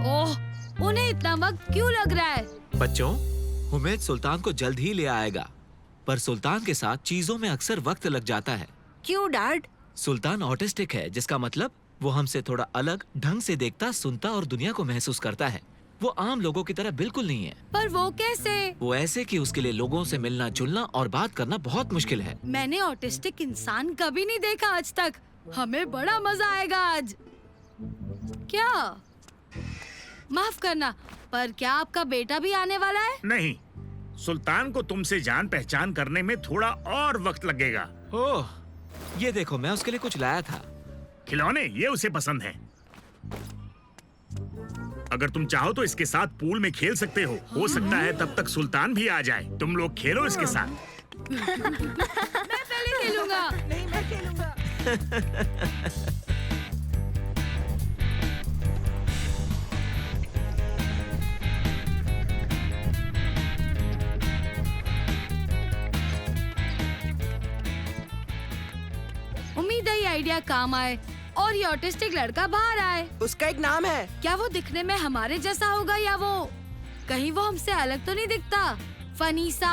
ओह, उन्हें इतना वक्त क्यों लग रहा है? बच्चों, हुमैद सुल्तान को जल्द ही ले आएगा, पर सुल्तान के साथ चीजों में अक्सर वक्त लग जाता है। क्यों डैड? सुल्तान ऑटिस्टिक है, जिसका मतलब वो हमसे थोड़ा अलग ढंग से देखता, सुनता और दुनिया को महसूस करता है। वो आम लोगों की तरह बिल्कुल नहीं है। पर वो कैसे? वो ऐसे कि उसके लिए लोगों से मिलना जुलना और बात करना बहुत मुश्किल है। मैंने ऑटिस्टिक इंसान कभी नहीं देखा आज तक। हमें बड़ा मजा आएगा आज। क्या? माफ करना, पर क्या आपका बेटा भी आने वाला है? नहीं, सुल्तान को तुमसे जान पहचान करने में थोड़ा और वक्त लगेगा। ओह, ये देखो, मैं उसके लिए कुछ लाया था। खिलौने, ये उसे पसंद है। अगर तुम चाहो तो इसके साथ पूल में खेल सकते हो सकता है तब तक सुल्तान भी आ जाए। तुम लोग खेलो इसके साथ। मैं पहले खेलूंगा। नहीं, मैं खेलूंगा। उम्मीद है ये आइडिया काम आए और ये ऑटिस्टिक लड़का बाहर आए। उसका एक नाम है। क्या वो दिखने में हमारे जैसा होगा या वो कहीं वो हमसे अलग तो नहीं दिखता? फनी सा,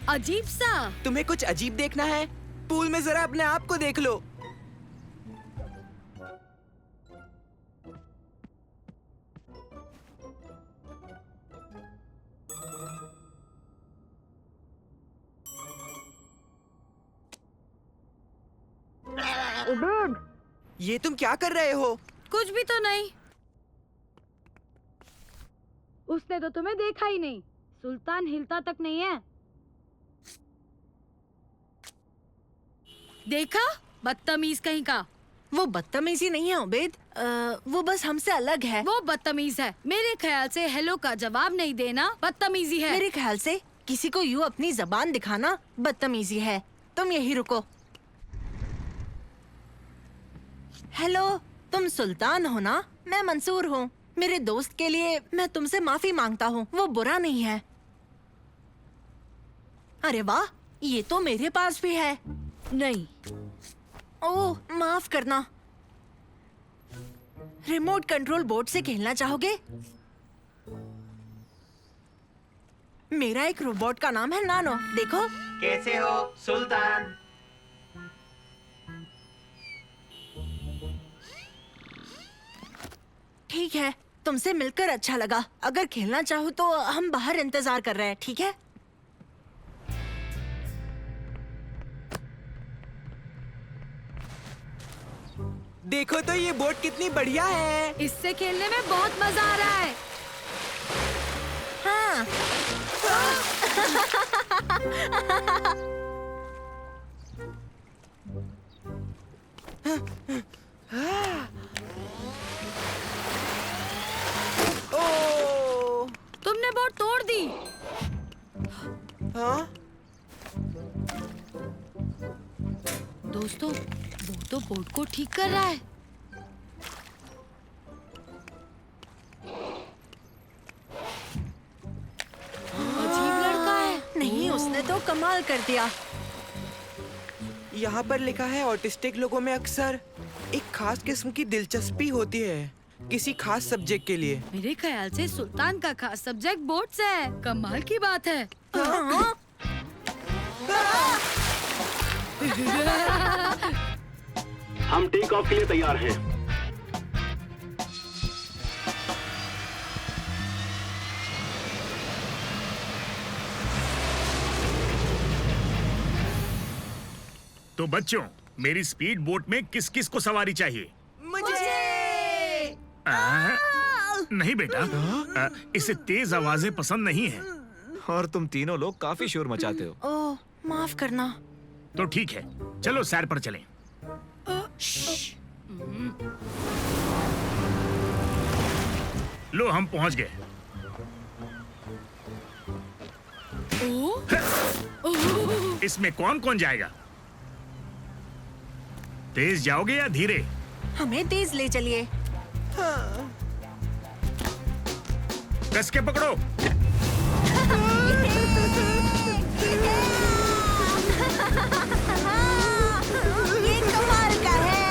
अजीब सा। तुम्हें कुछ अजीब देखना है? पूल में जरा अपने आप को देख लो। उबेद, ये तुम क्या कर रहे हो? कुछ भी तो नहीं। उसने तो तुम्हें देखा ही नहीं। सुल्तान हिलता तक नहीं है। देखा, बदतमीज कहीं का। वो बदतमीजी नहीं है उबेद, वो बस हमसे अलग है। वो बदतमीज है। मेरे ख्याल से हेलो का जवाब नहीं देना बदतमीजी है। मेरे ख्याल से किसी को यूं अपनी जबान दिखाना बदतमीजी है। तुम यही रुको। हेलो, तुम सुल्तान हो ना? मैं मंसूर हूँ। मेरे दोस्त के लिए मैं तुमसे माफी मांगता हूँ। वो बुरा नहीं है। अरे वाह, ये तो मेरे पास भी है। नहीं। ओह, माफ करना। रिमोट कंट्रोल बोर्ड से खेलना चाहोगे? मेरा एक रोबोट का नाम है नानो। देखो। कैसे हो सुल्तान? ठीक है, तुमसे मिलकर अच्छा लगा। अगर खेलना चाहो तो हम बाहर इंतजार कर रहे हैं, ठीक है? देखो तो ये बोट कितनी बढ़िया है। इससे खेलने में बहुत मजा आ रहा है। हाँ। ओह, तुमने बोट तोड़ दी। हाँ? दोस्तों, वो तो बोट को ठीक कर रहा है। अजीब लड़का है। नहीं, उसने तो कमाल कर दिया। यहाँ पर लिखा है ऑटिस्टिक लोगों में अक्सर एक खास किस्म की दिलचस्पी होती है किसी खास सब्जेक्ट के लिए। मेरे ख्याल से सुल्तान का खास सब्जेक्ट बोट्स है। कमाल की बात है। हाँ? हम टेक ऑफ के लिए तैयार हैं। तो बच्चों, मेरी स्पीड बोट में किस किस को सवारी चाहिए? नहीं बेटा, इसे तेज आवाजें पसंद नहीं है। और तुम तीनों लोग काफी शोर मचाते हो। ओह, माफ करना। तो ठीक है, चलो सैर पर चलें। लो, हम पहुंच गए। इसमें कौन कौन जाएगा? तेज जाओगे या धीरे? हमें तेज ले चलिए। कस के पकड़ो। ये कमाल का है।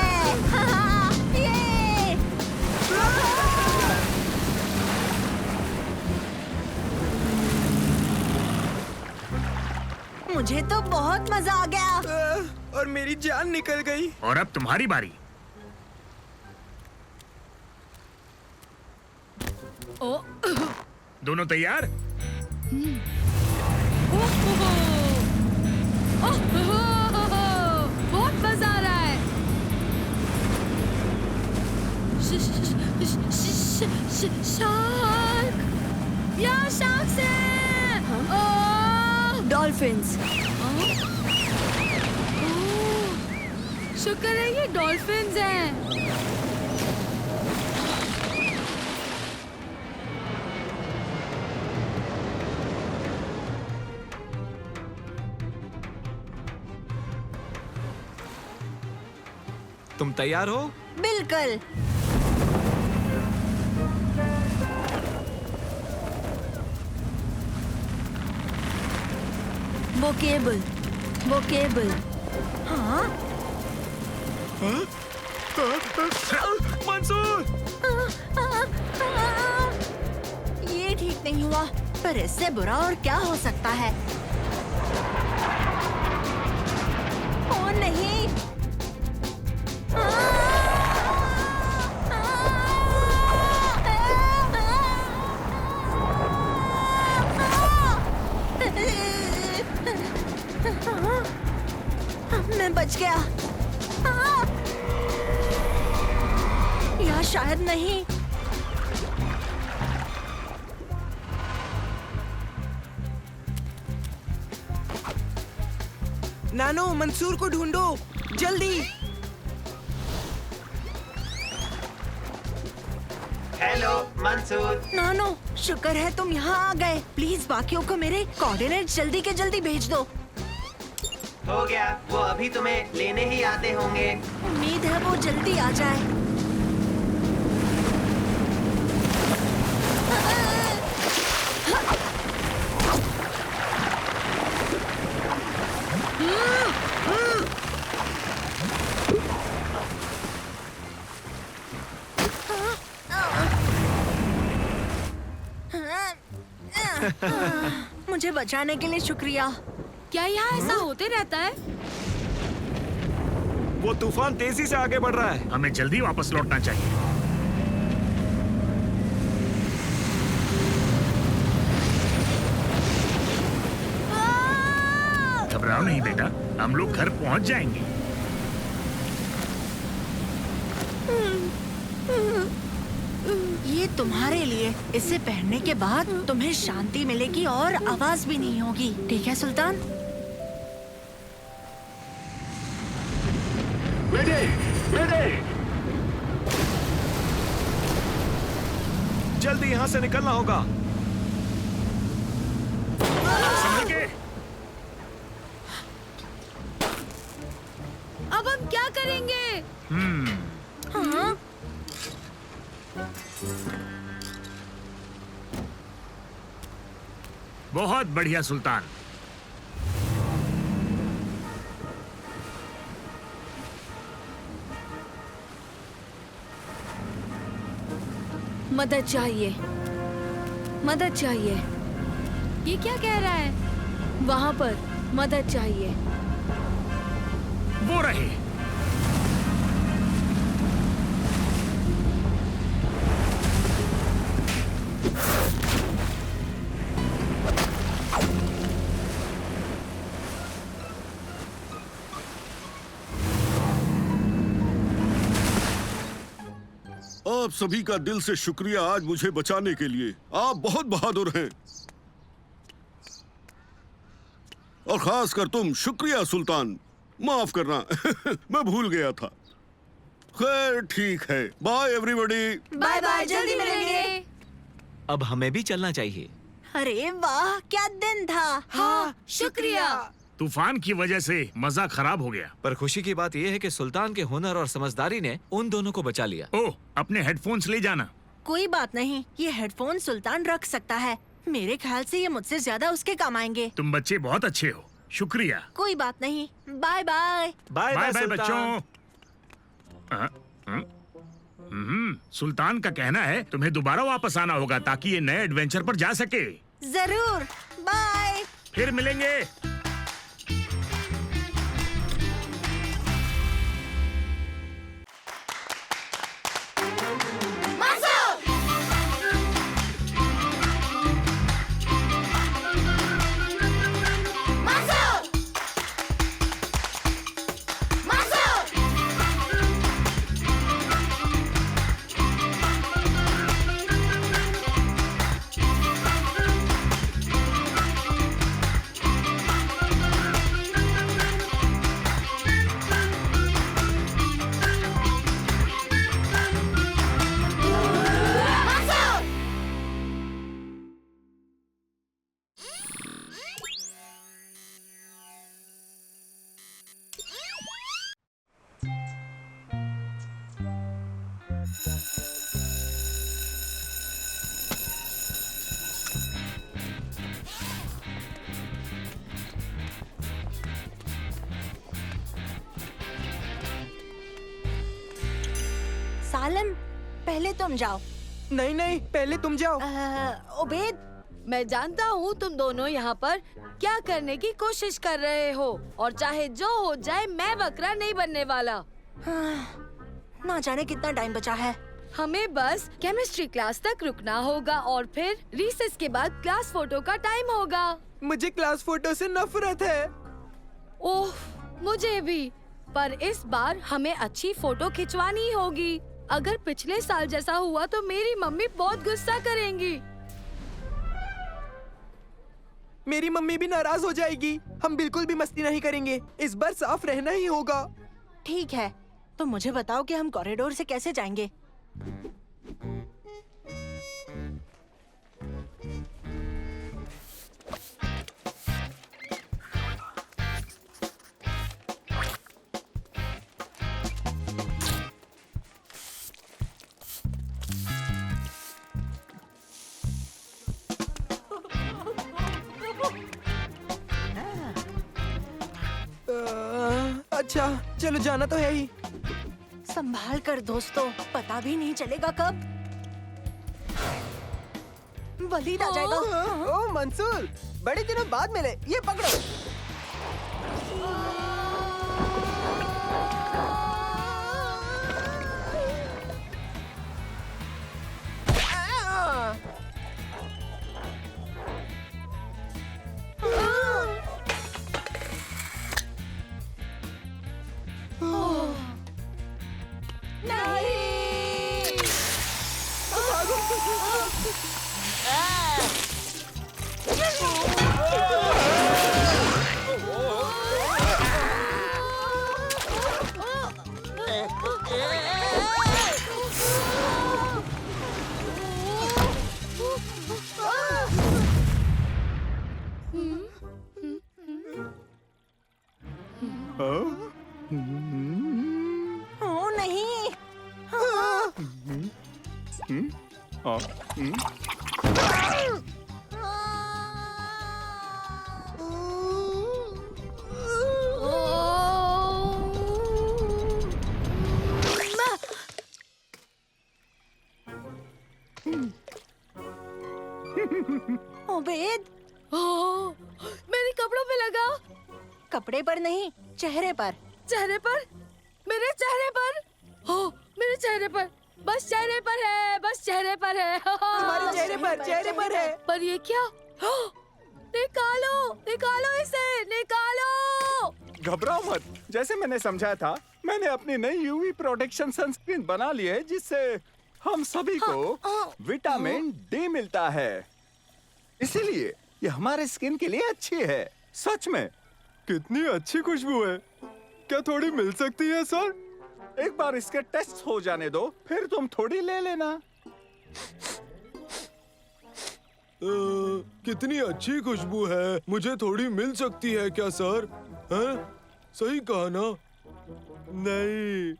ये। मुझे तो बहुत मजा आ गया। और मेरी जान निकल गई। और अब तुम्हारी बारी। ओ, दोनों तैयार? बहुत मजा आ रहा है। शार्क, यहाँ शार्क्स हैं। डॉल्फिन्स। शुक्र है ये डॉल्फिन्स हैं। तुम तैयार हो? बिल्कुल। वो केबल। हाँ? मंसूर! ये ठीक नहीं हुआ, पर इससे बुरा और क्या हो सकता है? ओ नहीं! मैं बच गया। या शायद नहीं। नानो, मंसूर को ढूंढो, जल्दी। हेलो मंसूर। नानो, शुक्र है तुम यहाँ आ गए। प्लीज बाकियों को मेरे कोऑर्डिनेट जल्दी के जल्दी भेज दो। हो गया, वो अभी तुम्हें लेने ही आते होंगे। उम्मीद है वो जल्दी आ जाए। मुझे बचाने के लिए शुक्रिया। क्या यहाँ ऐसा होते रहता है? वो तूफान तेजी से आगे बढ़ रहा है। हमें जल्दी वापस लौटना चाहिए। घबराओ नहीं बेटा, हम लोग घर पहुंच जाएंगे। ये तुम्हारे लिए। इसे पहनने के बाद तुम्हें शांति मिलेगी और आवाज भी नहीं होगी। ठीक है सुल्तान? मैडे, मैडे। जल्दी यहाँ से निकलना होगा। संभल के। अब हम क्या करेंगे? हाँ? बहुत बढ़िया सुल्तान। मदद चाहिए, मदद चाहिए। ये क्या कह रहा है? वहाँ पर मदद चाहिए। वो रहे। आप सभी का दिल से शुक्रिया आज मुझे बचाने के लिए। आप बहुत बहादुर हैं। और खास कर तुम, शुक्रिया सुल्तान। माफ करना मैं भूल गया था। खैर ठीक है, बाय एवरीबॉडी। बाय बाय, जल्दी मिलेंगे। अब हमें भी चलना चाहिए। अरे वाह, क्या दिन था। हाँ, शुक्रिया। तूफान की वजह से मजा खराब हो गया। पर खुशी की बात यह है कि सुल्तान के हुनर और समझदारी ने उन दोनों को बचा लिया। ओह, अपने हेडफोन्स ले जाना। कोई बात नहीं, ये हेडफोन सुल्तान रख सकता है। मेरे ख्याल से ये मुझसे ज्यादा उसके काम आएंगे। तुम बच्चे बहुत अच्छे हो, शुक्रिया। कोई बात नहीं, bye bye. Bye bye bye Sultan. बच्चों। सुल्तान का कहना है तुम्हें दोबारा वापस आना होगा ताकि ये नए एडवेंचर पर जा सके। जरूर, बाय। फिर मिलेंगे। सालिम, पहले तुम जाओ। नहीं नहीं, पहले तुम जाओ। उबैद, मैं जानता हूँ तुम दोनों यहाँ पर क्या करने की कोशिश कर रहे हो और चाहे जो हो जाए मैं बकरा नहीं बनने वाला। ना जाने कितना टाइम बचा है। हमें बस केमिस्ट्री क्लास तक रुकना होगा और फिर रिसेस के बाद क्लास फोटो का टाइम होगा। मुझे क्लास फोटो से नफरत है। ओह, मुझे भी। पर इस बार हमें अच्छी फोटो खिंचवानी होगी। अगर पिछले साल जैसा हुआ तो मेरी मम्मी बहुत गुस्सा करेंगी। मेरी मम्मी भी नाराज हो जाएगी। हम बिल्कुल भी मस्ती नहीं करेंगे। इस बार साफ रहना ही होगा। ठीक है, तो मुझे बताओ कि हम कॉरिडोर से कैसे जाएंगे। अच्छा, चलो जाना तो है ही। संभाल कर दोस्तों, पता भी नहीं चलेगा कब वलीद आ जाएगा। ओ मंसूर, बड़े दिनों बाद मिले। ये पकड़ो। ओ नहीं। उबैद, मेरे कपड़ों पे लगा। कपड़े पर नहीं, चेहरे पर। चेहरे पर? मेरे चेहरे पर? हो, मेरे चेहरे पर। बस चेहरे पर है, बस चेहरे पर है। तुम्हारे चेहरे पर है। पर ये क्या? निकालो, निकालो इसे, निकालो। घबराओ मत। जैसे मैंने समझाया था, मैंने अपनी नई यूवी प्रोटेक्शन सनस्क्रीन बना ली है जिससे हम सभी को विटामिन डी मिलता है, इसीलिए ये हमारे स्किन के लिए अच्छी है। सच में कितनी अच्छी खुशबू है। क्या थोड़ी मिल सकती है सर? एक बार इसके टेस्ट हो जाने दो, फिर तुम थोड़ी ले लेना। कितनी अच्छी खुशबू है, मुझे थोड़ी मिल सकती है क्या सर? हैं? सही कहा ना? नहीं,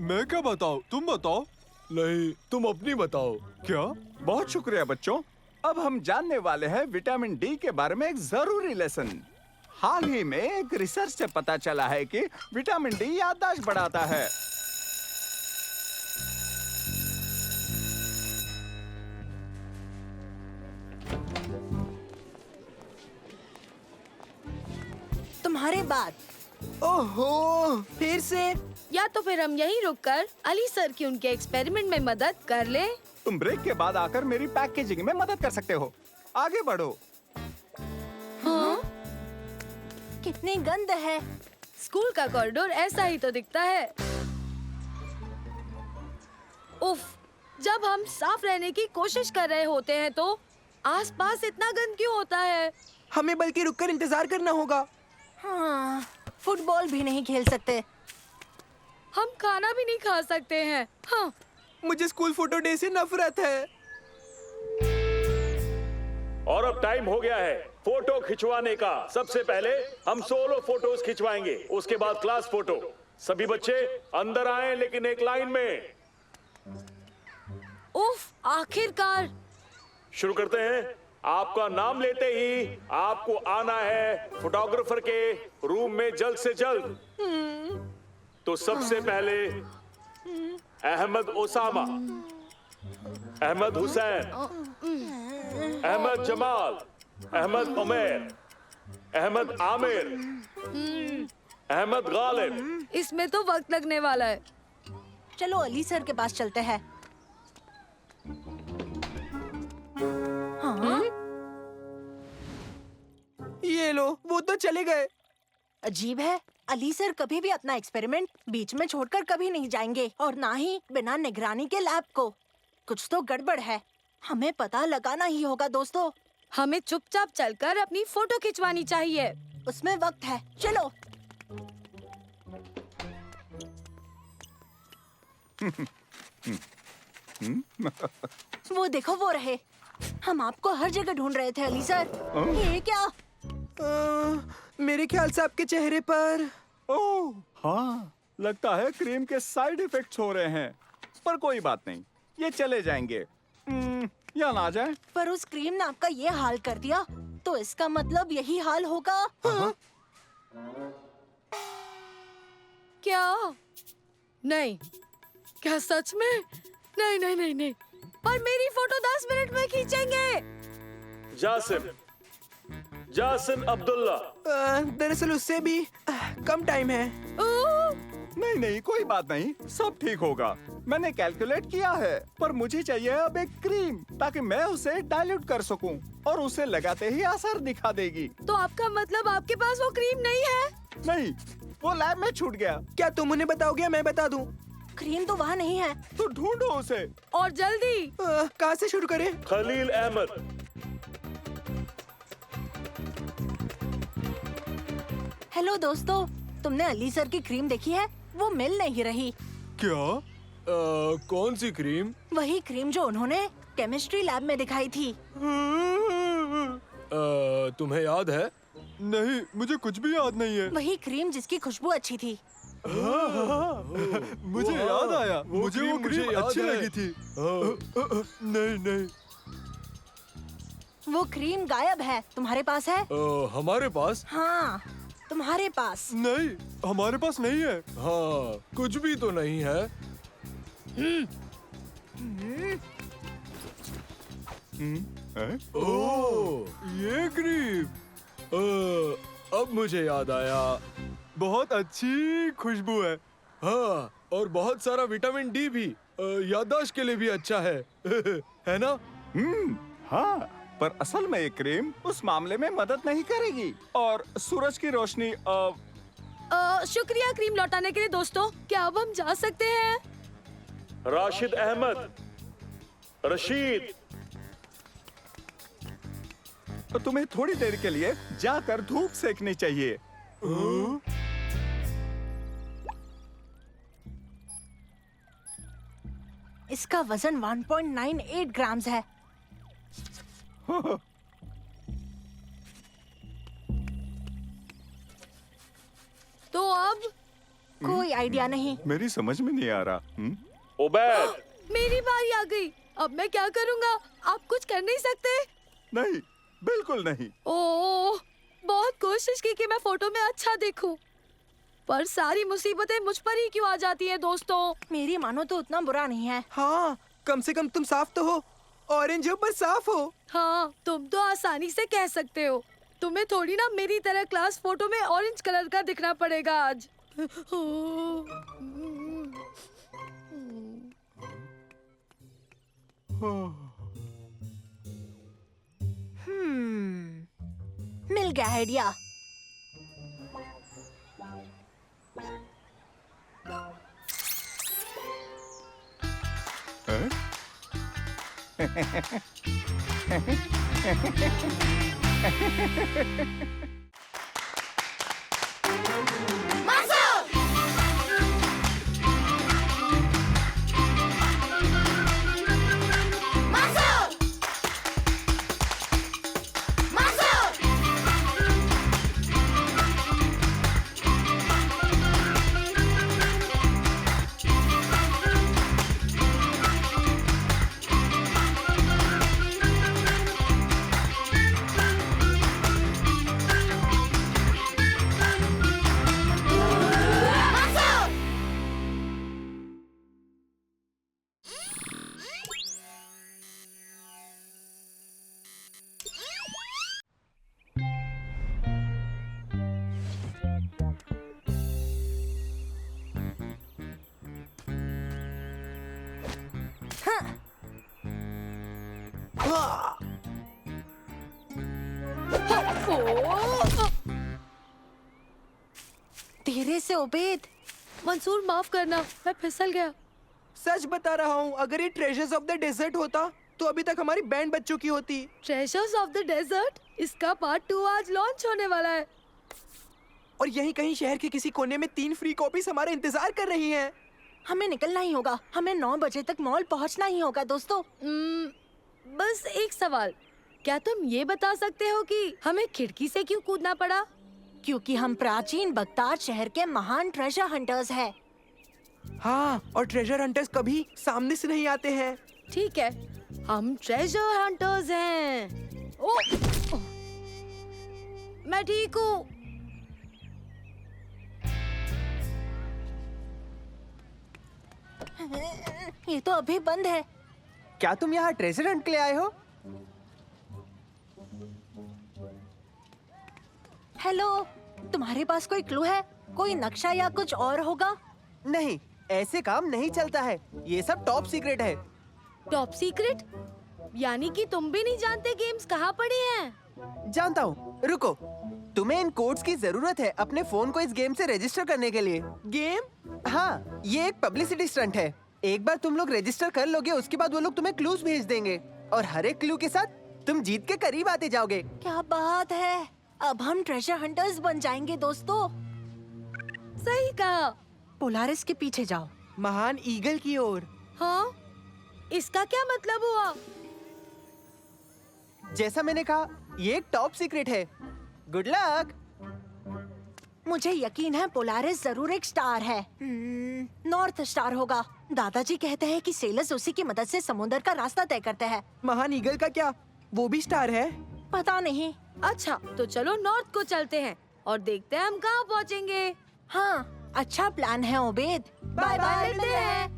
मैं क्या बताऊं? तुम बताओ। नहीं, तुम अपनी बताओ। क्या? बहुत शुक्रिया बच्चों। अब हम जानने वाले हैं विटामिन डी के बारे में एक जरूरी लेसन। हाल ही में एक रिसर्च से पता चला है कि विटामिन डी याददाश्त बढ़ाता है। तुम्हारे बाद ओहो, फिर से? या तो फिर हम यहीं रुककर अली सर की उनके एक्सपेरिमेंट में मदद कर ले। तुम ब्रेक के बाद आकर मेरी पैकेजिंग में मदद कर सकते हो। आगे बढ़ो। हाँ? कितनी गंद है। स्कूल का कॉरिडोर ऐसा ही तो दिखता है। उफ, जब हम साफ रहने की कोशिश कर रहे होते हैं तो आसपास इतना गंद क्यों होता है? हमें बल्कि रुककर इंतजार करना होगा। हाँ, फुटबॉल भी नहीं खेल सकते। हम खाना भी नहीं खा सकते हैं। हाँ। मुझे स्कूल फोटो डे से नफरत है। और अब टाइम हो गया है फोटो खिंचवाने का। सबसे पहले हम सोलो फोटोज खिंचवाएंगे, उसके बाद क्लास फोटो। सभी बच्चे अंदर आए, लेकिन एक लाइन में। उफ, आखिरकार। शुरू करते हैं। आपका नाम लेते ही आपको आना है फोटोग्राफर के रूम में जल्द से जल्द। तो सबसे पहले अहमद ओसामा, अहमद हुसैन, अहमद जमाल, अहमद उमैर, अहमद आमिर, अहमद गालिब। इसमें तो वक्त लगने वाला है। चलो अली सर के पास चलते हैं। हाँ? ये लो, वो तो चले गए। अजीब है, अली सर कभी भी अपना एक्सपेरिमेंट बीच में छोड़कर कभी नहीं जाएंगे, और ना ही बिना निगरानी के लैब को। कुछ तो गड़बड़ है, हमें पता लगाना ही होगा दोस्तों। हमें चुपचाप चलकर अपनी फोटो खिंचवानी चाहिए। उसमें वक्त है, चलो। वो देखो, वो रहे। हम आपको हर जगह ढूंढ रहे थे अली सर। ये क्या? मेरे ख्याल से आपके चेहरे पर। ओह हाँ, लगता है क्रीम के साइड इफेक्ट्स हो रहे हैं, पर कोई बात नहीं, ये चले जाएंगे। या ना जाए। पर उस क्रीम ने आपका ये हाल कर दिया, तो इसका मतलब यही हाल होगा। हाँ? क्या? नहीं, क्या सच में? नहीं नहीं नहीं नहीं, पर मेरी फोटो 10 मिनट में खींचेंगे। जासिम अब्दुल्ला। दरअसल उससे भी कम टाइम है। नहीं नहीं, कोई बात नहीं, सब ठीक होगा। मैंने कैलकुलेट किया है, पर मुझे चाहिए अब एक क्रीम, ताकि मैं उसे डाइल्यूट कर सकूं, और उसे लगाते ही असर दिखा देगी। तो आपका मतलब आपके पास वो क्रीम नहीं है? नहीं, वो लैब में छूट गया। क्या तुम उन्हें बताओगे या मैं बता दूं? क्रीम तो वहाँ नहीं है। तो ढूंढो उसे, और जल्दी। कहाँ से शुरू करें? खलील अहमद। हेलो दोस्तों, तुमने अली सर की क्रीम देखी है? वो मिल नहीं रही। क्या? कौन सी क्रीम? वही क्रीम जो उन्होंने केमिस्ट्री लैब में दिखाई थी। तुम्हें याद है? नहीं, मुझे कुछ भी याद नहीं है। वही क्रीम जिसकी खुशबू अच्छी थी। मुझे याद आया, मुझे वो क्रीम अच्छी लगी थी। नहीं नहीं, वो क्रीम गायब है। तुम्हारे पास है? हमारे पास? हाँ, तुम्हारे पास। नहीं, हमारे पास नहीं है। हाँ, कुछ भी तो नहीं है। ओह, ये क्रीम। अब मुझे याद आया। बहुत अच्छी खुशबू है। हाँ, और बहुत सारा विटामिन डी भी। याददाश्त के लिए भी अच्छा है। है ना? हाँ, पर असल में ये क्रीम उस मामले में मदद नहीं करेगी, और सूरज की रोशनी। शुक्रिया क्रीम लौटाने के लिए दोस्तों। क्या अब हम जा सकते हैं? राशिद अहमद, रशीद। तो तुम्हें थोड़ी देर के लिए जाकर धूप सेकनी चाहिए। इसका वजन 1.98 ग्राम्स है। तो अब कोई आइडिया नहीं। मेरी समझ में नहीं आ रहा। उबैद, मेरी बारी आ गई। अब मैं क्या करूंगा? आप कुछ कर नहीं सकते? नहीं, बिल्कुल नहीं। ओह, बहुत कोशिश की कि मैं फोटो में अच्छा दिखूं, पर सारी मुसीबतें मुझ पर ही क्यों आ जाती हैं दोस्तों? मेरी मानो तो उतना बुरा नहीं है। हाँ, कम से कम तुम साफ तो हो। ऑरेंज हो पर साफ हो। हाँ, तुम तो आसानी से कह सकते हो। तुम्हें थोड़ी ना मेरी तरह क्लास फोटो में ऑरेंज कलर का दिखना पड़ेगा आज। मिल गया आइडिया। धीरे से उबैद। मंसूर, माफ करना, मैं फिसल गया। सच बता रहा हूँ, अगर ये ट्रेजर्स ऑफ द डेजर्ट होता तो अभी तक हमारी बैंड बच चुकी होती। ट्रेजर्स ऑफ द डेजर्ट, इसका पार्ट 2 आज लॉन्च होने वाला है। और यहीं कहीं शहर के किसी कोने में 3 फ्री कॉपीज हमारा इंतजार कर रही हैं। हमें निकलना ही होगा। हमें 9 बजे तक मॉल पहुंचना ही होगा दोस्तों। बस एक सवाल, क्या तुम ये बता सकते हो कि हमें खिड़की से क्यों कूदना पड़ा? क्योंकि हम प्राचीन बगदाद शहर के महान ट्रेजर हंटर्स हैं। हाँ, और ट्रेजर हंटर्स कभी सामने से नहीं आते हैं। ठीक है, हम ट्रेजर हंटर्स हैं। ओह, मैं ठीक हूँ। ये तो अभी बंद है। क्या तुम यहाँ ट्रेजर हंट के लिए आए हो? हेलो, तुम्हारे पास कोई क्लू है? कोई नक्शा या कुछ और होगा? नहीं, ऐसे काम नहीं चलता है। ये सब टॉप सीक्रेट है। Top secret? यानी कि तुम भी नहीं जानते गेम्स कहाँ पड़ी हैं? जानता हूँ, रुको। तुम्हें इन कोड्स की जरूरत है अपने फोन को इस गेम से रजिस्टर करने के लिए। गेम? हाँ, ये एक पब्लिसिटी स्टंट है। एक बार तुम लोग रजिस्टर कर लोगे, उसके बाद वो लोग तुम्हें क्लूज भेज देंगे और हर एक क्लू के साथ तुम जीत के करीब आते जाओगे। क्या बात है, अब हम ट्रेजर हंटर्स बन जाएंगे दोस्तों। सही कहा। पोलारिस के पीछे जाओ। महान ईगल की ओर। हाँ, इसका क्या मतलब हुआ? जैसा मैंने कहा, ये एक टॉप सीक्रेट है। Good luck. मुझे यकीन है पोलारिस जरूर एक स्टार है। नॉर्थ स्टार होगा। दादाजी कहते हैं कि सेलर्स उसी की मदद से समुद्र का रास्ता तय करते हैं। महान ईगल का क्या, वो भी स्टार है? पता नहीं। अच्छा, तो चलो नॉर्थ को चलते हैं और देखते हैं हम कहाँ पहुँचेंगे। हाँ, अच्छा प्लान है उबैद। बाय बाय, मिलते हैं।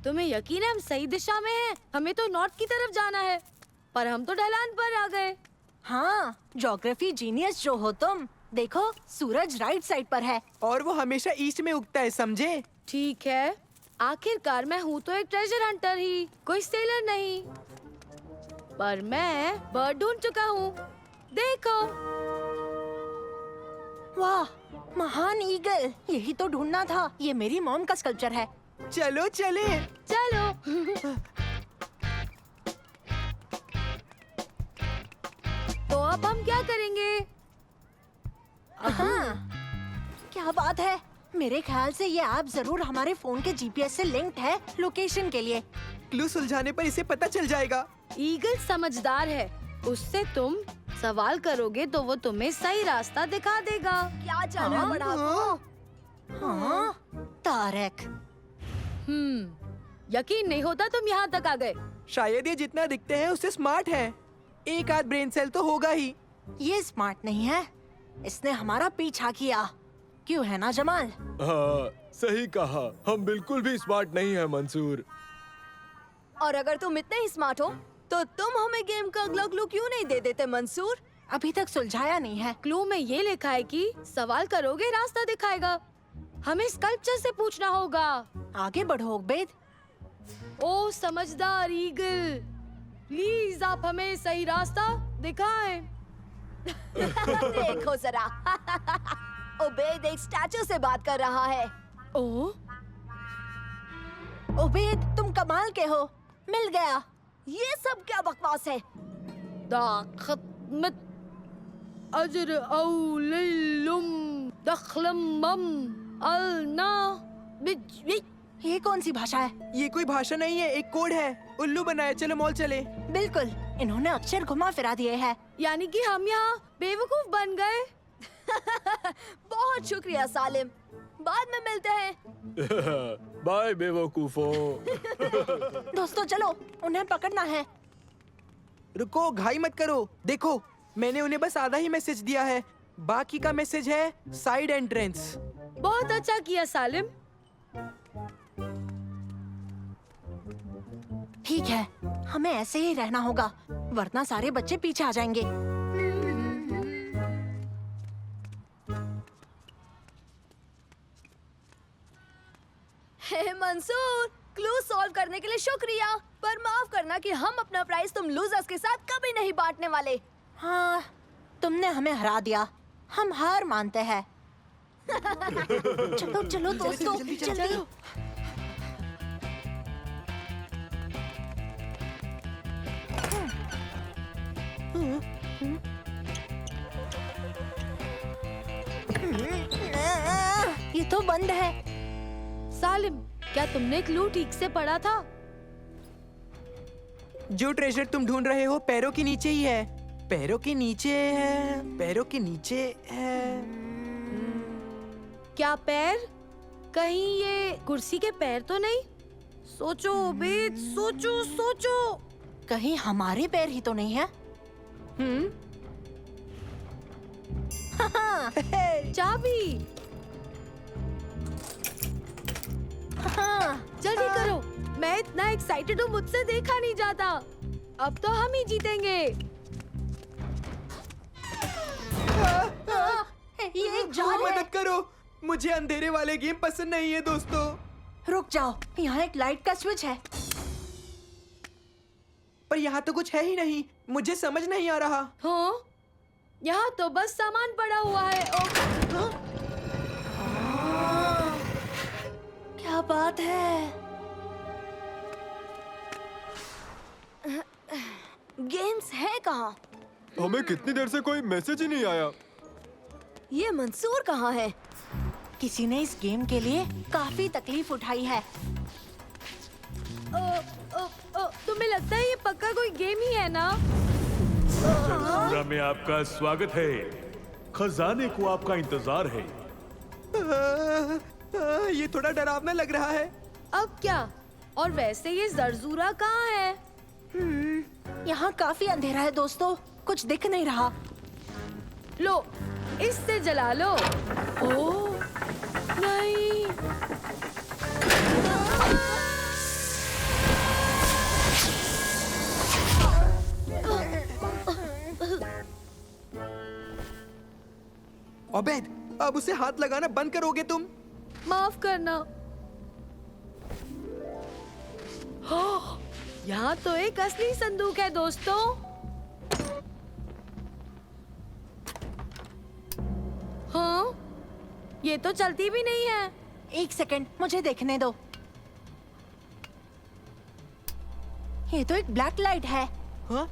तुम्हें यकीन है हम सही दिशा में हैं? हमें तो नॉर्थ की तरफ जाना है, पर हम तो ढलान पर आ गए। हाँ, ज्योग्राफी जीनियस जो हो तुम। देखो, सूरज राइट साइड पर है और वो हमेशा ईस्ट में उगता है, समझे? ठीक है, आखिरकार मैं हूँ तो एक ट्रेजर हंटर ही, कोई सेलर नहीं। पर मैं बर्ड ढूंढ चुका हूँ। देखो। वाह, महान ईगल, यही तो ढूंढना था। ये मेरी मॉम का स्कल्पचर है। चलो चले। चलो। तो अब हम क्या करेंगे? हाँ, क्या बात है। मेरे ख्याल से ये ऐप जरूर हमारे फोन के जीपीएस से लिंक्ड है लोकेशन के लिए। क्लू सुलझाने पर इसे पता चल जाएगा। ईगल समझदार है, उससे तुम सवाल करोगे तो वो तुम्हें सही रास्ता दिखा देगा। क्या चल रहा बड़ा को? हाँ, तारक। यकीन नहीं होता तुम यहाँ तक आ गए। शायद ये जितना दिखते हैं उससे स्मार्ट है। एक आध ब्रेन सेल तो होगा ही। ये स्मार्ट नहीं है, इसने हमारा पीछा किया। क्यों है ना जमाल? हाँ, सही कहा। हम बिल्कुल भी स्मार्ट नहीं है मंसूर। और अगर तुम इतने ही स्मार्ट हो तो तुम हमें गेम का अगला क्लू क्यों नहीं दे देते मंसूर? अभी तक सुलझाया नहीं है। क्लू में ये लिखा है कि सवाल करोगे रास्ता दिखाएगा। हमें स्कल्पचर से पूछना होगा। आगे बढ़ो उबैद। ओ समझदार ईगल, प्लीज आप हमें सही रास्ता दिखाएं। देखो जरा, उबैद एक स्टैचू से बात कर रहा है। ओ उबैद, तुम कमाल के हो, मिल गया। ये सब क्या बकवास है? दाखत अजर औलुम दखलम अलना बिज। ये कौन सी भाषा है? ये कोई भाषा नहीं है, एक कोड है। उल्लू बनाया। चलो मॉल चले। बिल्कुल, इन्होंने अक्षर घुमा फिरा दिए हैं। यानी कि हम यहाँ बेवकूफ बन गए। बहुत शुक्रिया सालिम, बाद में मिलते हैं। बाय बेवकूफों। दोस्तों चलो, उन्हें पकड़ना है। रुको, घाई मत करो। देखो, मैंने उन्हें बस आधा ही मैसेज दिया है। बाकी का मैसेज है साइड एंट्रेंस। बहुत अच्छा किया सालिम। ठीक है, हमें ऐसे ही रहना होगा, वरना सारे बच्चे पीछे आ जाएंगे। हे मंसूर, क्लू सॉल्व करने के लिए शुक्रिया, पर माफ करना कि हम अपना प्राइस तुम लूजर्स के साथ कभी नहीं बांटने वाले। हाँ, तुमने हमें हरा दिया, हम हार मानते हैं। चलो चलो दोस्तों, जल्दी। ये तो बंद है। सालिम, क्या तुमने क्लू ठीक से पढ़ा था? जो ट्रेजर तुम ढूंढ रहे हो पैरों के नीचे ही है। पैरों के नीचे है, पैरों के नीचे है। क्या पैर? कहीं ये कुर्सी के पैर तो नहीं? सोचो उबैद, सोचो सोचो। कहीं हमारे पैर ही तो नहीं है? चाबी। जल्दी करो, मैं इतना एक्साइटेड हूँ, मुझसे देखा नहीं जाता। अब तो हम ही जीतेंगे। ये एक जाल है। मदद करो, मुझे अंधेरे वाले गेम पसंद नहीं है दोस्तों। रुक जाओ, यहाँ एक लाइट का स्विच है। पर यहाँ तो कुछ है ही नहीं, मुझे समझ नहीं आ रहा। हाँ, यहाँ तो बस सामान पड़ा हुआ है। क्या बात है? गेम्स है कहाँ? हमें कितनी देर से कोई मैसेज ही नहीं आया। ये मंसूर कहाँ है? किसी ने इस गेम के लिए काफी तकलीफ उठाई है। तुम्हें लगता है ये पक्का कोई गेम ही है ना? जलसूरा में आपका स्वागत है। खजाने को आपका इंतजार है। ये थोड़ा डरावना लग रहा है। अब क्या? और वैसे ये जरजूरा कहाँ है? यहाँ काफी अंधेरा है दोस्तों, कुछ दिख नहीं रहा। लो, इससे जला लो। ओह, नहीं। उबैद, अब उसे हाथ लगाना बंद करोगे तुम? माफ करना। यहाँ तो एक असली संदूक है दोस्तों। हाँ, ये तो चलती भी नहीं है। एक सेकंड, मुझे देखने दो। ये तो एक ब्लैक लाइट है। हाँ?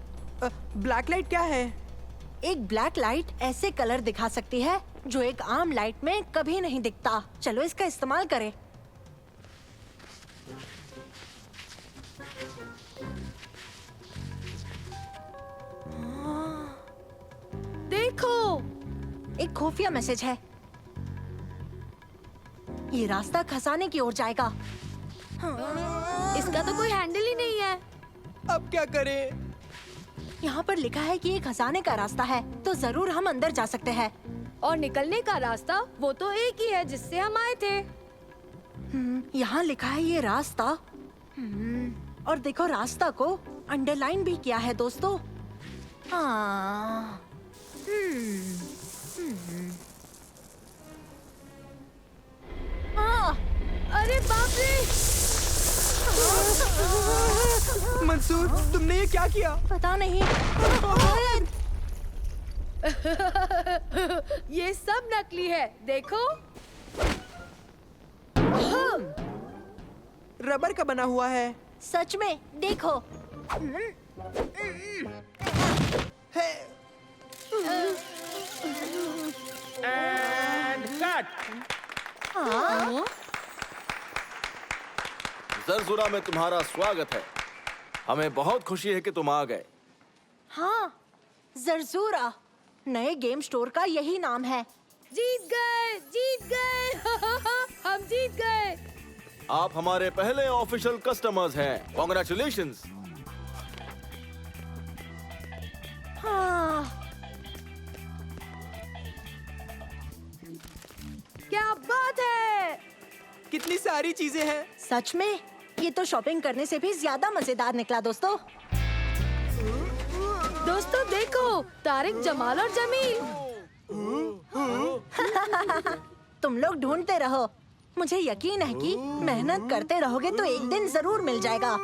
ब्लैक लाइट क्या है? एक ब्लैक लाइट ऐसे कलर दिखा सकती है जो एक आम लाइट में कभी नहीं दिखता। चलो इसका इस्तेमाल करें। देखो, एक खुफिया मैसेज है। ये रास्ता खसाने की ओर जाएगा। इसका तो कोई हैंडल ही नहीं है। अब क्या करें? यहाँ पर लिखा है कि ये खजाने का रास्ता है, तो जरूर हम अंदर जा सकते हैं। और निकलने का रास्ता वो तो एक ही है जिससे हम आए थे। यहाँ लिखा है ये रास्ता। और देखो, रास्ता को अंडरलाइन भी किया है दोस्तों। हाँ। अरे बाप रे! मंसूर, तुमने ये क्या किया? पता नहीं। ये सब नकली है, देखो। रबर का बना हुआ है। सच में, देखो। हाँ? जरजुरा में तुम्हारा स्वागत है। हमें बहुत खुशी है कि तुम आ गए। हाँ, जरजूरा नए गेम स्टोर का यही नाम है। जीत गए, जीत गए! हम जीत गए। आप हमारे पहले ऑफिशियल कस्टमर्स हैं। कॉन्ग्रेचुलेशंस। हाँ। क्या बात है! कितनी सारी चीजें हैं। सच में, ये तो शॉपिंग करने से भी ज्यादा मजेदार निकला दोस्तों। दोस्तों देखो, तारिक, जमाल और जमील। तुम लोग ढूंढते रहो। मुझे यकीन है कि मेहनत करते रहोगे तो एक दिन जरूर मिल जाएगा।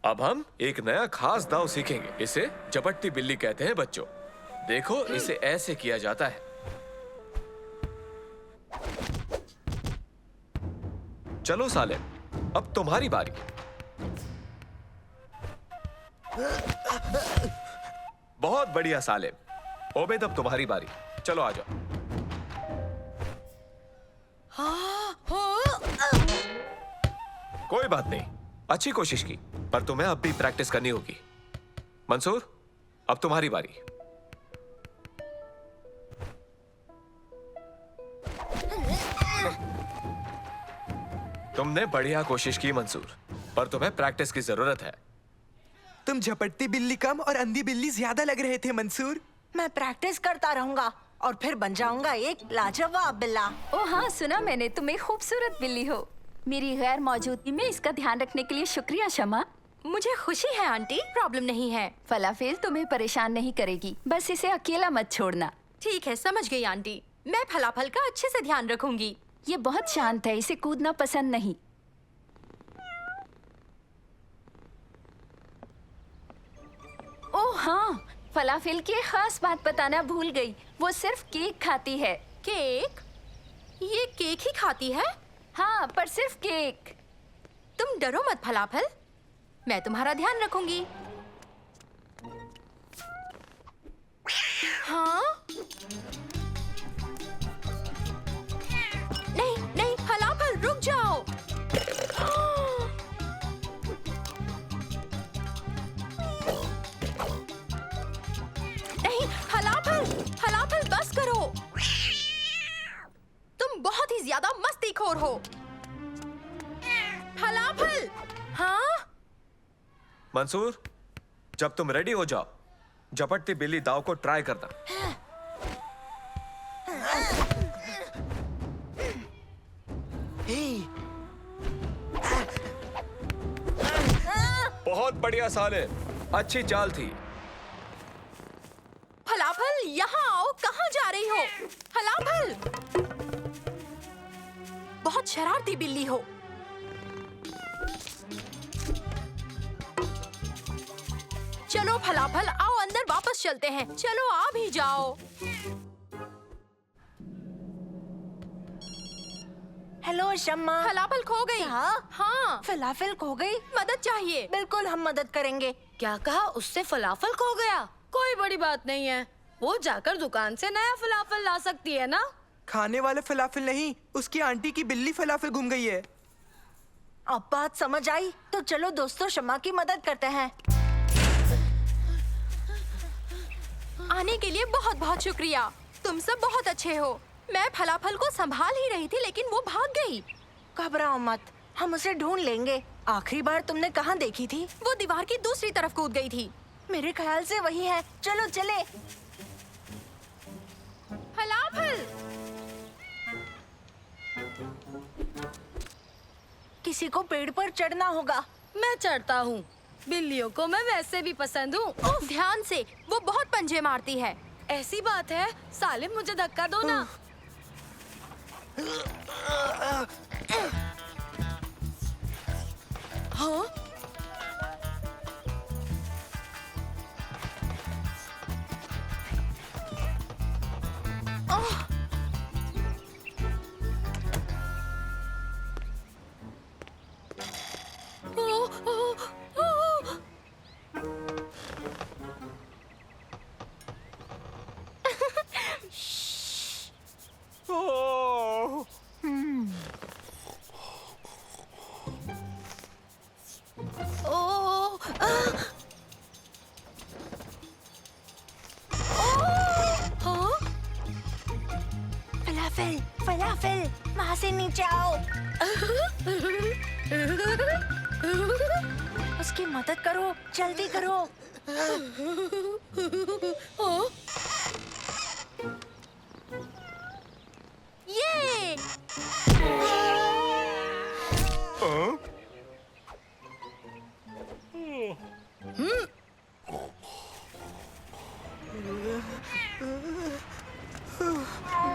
अब हम एक नया खास दांव सीखेंगे। इसे झपटती बिल्ली कहते हैं बच्चों। देखो, इसे ऐसे किया जाता है। चलो सालेम, अब तुम्हारी बारी। बहुत बढ़िया सालेम। ओबेद, अब तुम्हारी बारी। चलो आ जाओ। कोई बात नहीं, अच्छी कोशिश की, पर तुम्हें अब भी प्रैक्टिस करनी होगी। मंसूर, अब तुम्हारी बारी। तुमने बढ़िया कोशिश की मंसूर, पर तुम्हें प्रैक्टिस की जरूरत है। तुम झपटती बिल्ली कम और अंधी बिल्ली ज्यादा लग रहे थे मंसूर। मैं प्रैक्टिस करता रहूंगा और फिर बन जाऊंगा एक लाजवाब बिल्ला। ओ हाँ, सुना मैंने, तुम एक खूबसूरत बिल्ली हो। मेरी गैर मौजूदगी में इसका ध्यान रखने के लिए शुक्रिया शमा। मुझे खुशी है आंटी, प्रॉब्लम नहीं है। फलाफेल तुम्हें परेशान नहीं करेगी, बस इसे अकेला मत छोड़ना। ठीक है, समझ गई आंटी। मैं फलाफल का अच्छे से ध्यान रखूंगी। ये बहुत शांत है, इसे कूदना पसंद नहीं। ओह हाँ, फलाफेल की एक खास बात बताना भूल गई। वो सिर्फ केक खाती है। केक? ये केक ही खाती है? हाँ, पर सिर्फ केक। तुम डरो मत फलाफल, मैं तुम्हारा ध्यान रखूंगी। हाँ? हो। फलाफल। हाँ? मंसूर, जब तुम रेडी हो जाओ, झपटती बिल्ली दाव को ट्राई करना। बहुत बढ़िया साले, अच्छी चाल थी। फलाफल, यहाँ आओ। कहाँ जा रही हो? फलाफल, बहुत शरारती बिल्ली हो। चलो फलाफल, आओ अंदर वापस चलते हैं। चलो आ भी जाओ। हेलो शम्मा। फलाफल खो गई। हाँ। फलाफल खो गई? मदद चाहिए। बिल्कुल, हम मदद करेंगे। क्या कहा? उससे फलाफल खो गया? कोई बड़ी बात नहीं है, वो जाकर दुकान से नया फलाफल ला सकती है ना। खाने वाले फलाफल नहीं, उसकी आंटी की बिल्ली फलाफल गुम गई है। अब बात समझ आई, तो चलो दोस्तों शम्मा की मदद करते हैं। आने के लिए बहुत बहुत शुक्रिया। तुम सब बहुत अच्छे हो। मैं फलाफल को संभाल ही रही थी, लेकिन वो भाग गई। घबराओ मत, हम उसे ढूंढ लेंगे। आखिरी बार तुमने कहाँ देखी थी? वो दीवार की दूसरी तरफ कूद गई थी। मेरे ख्याल से वही है। चलो चले। फलाफल। किसी को पेड़ पर चढ़ना होगा। मैं चढ़ता हूँ, बिल्लियों को मैं वैसे भी पसंद हूँ। ध्यान से, वो बहुत पंजे मारती है। ऐसी बात है? सालिम, मुझे धक्का दो ना। हाँ? फलाफल, फलाफल, वहाँ से नीचे आओ। उसकी मदद करो, जल्दी करो। ये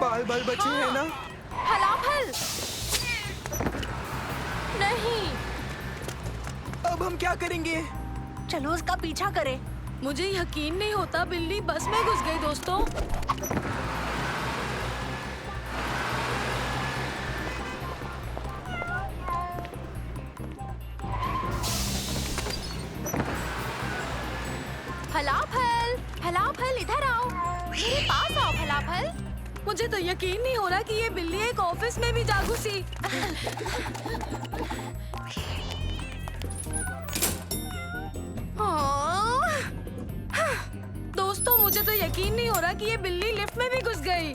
बाल बाल बचे हैं ना? फलाफल नहीं। अब हम क्या करेंगे? चलो उसका पीछा करें। मुझे यकीन नहीं होता, बिल्ली बस में घुस गई दोस्तों। फलाफल, फलाफल इधर आओ। मेरे पास आओ फलाफल। मुझे तो यकीन नहीं हो रहा कि ये बिल्ली एक ऑफिस में भी जा घुसी। दोस्तों, मुझे तो यकीन नहीं हो रहा कि ये बिल्ली लिफ्ट में भी घुस गई।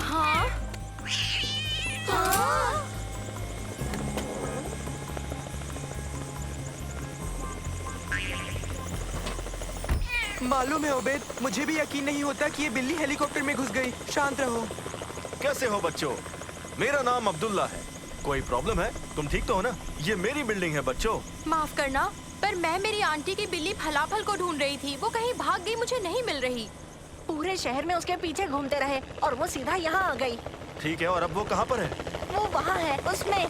हाँ? हाँ? मालूम है ओबेद, मुझे भी यकीन नहीं होता कि ये बिल्ली हेलीकॉप्टर में घुस गई। शांत रहो। कैसे हो बच्चों? मेरा नाम अब्दुल्ला है। कोई प्रॉब्लम है? तुम ठीक तो हो ना? ये मेरी बिल्डिंग है बच्चों। माफ करना, पर मैं मेरी आंटी की बिल्ली फलाफल को ढूंढ रही थी। वो कहीं भाग गई, मुझे नहीं मिल रही। पूरे शहर में उसके पीछे घूमते रहे और वो सीधा यहाँ आ गई। ठीक है, और अब वो कहाँ पर है? वो वहाँ है, उसमें।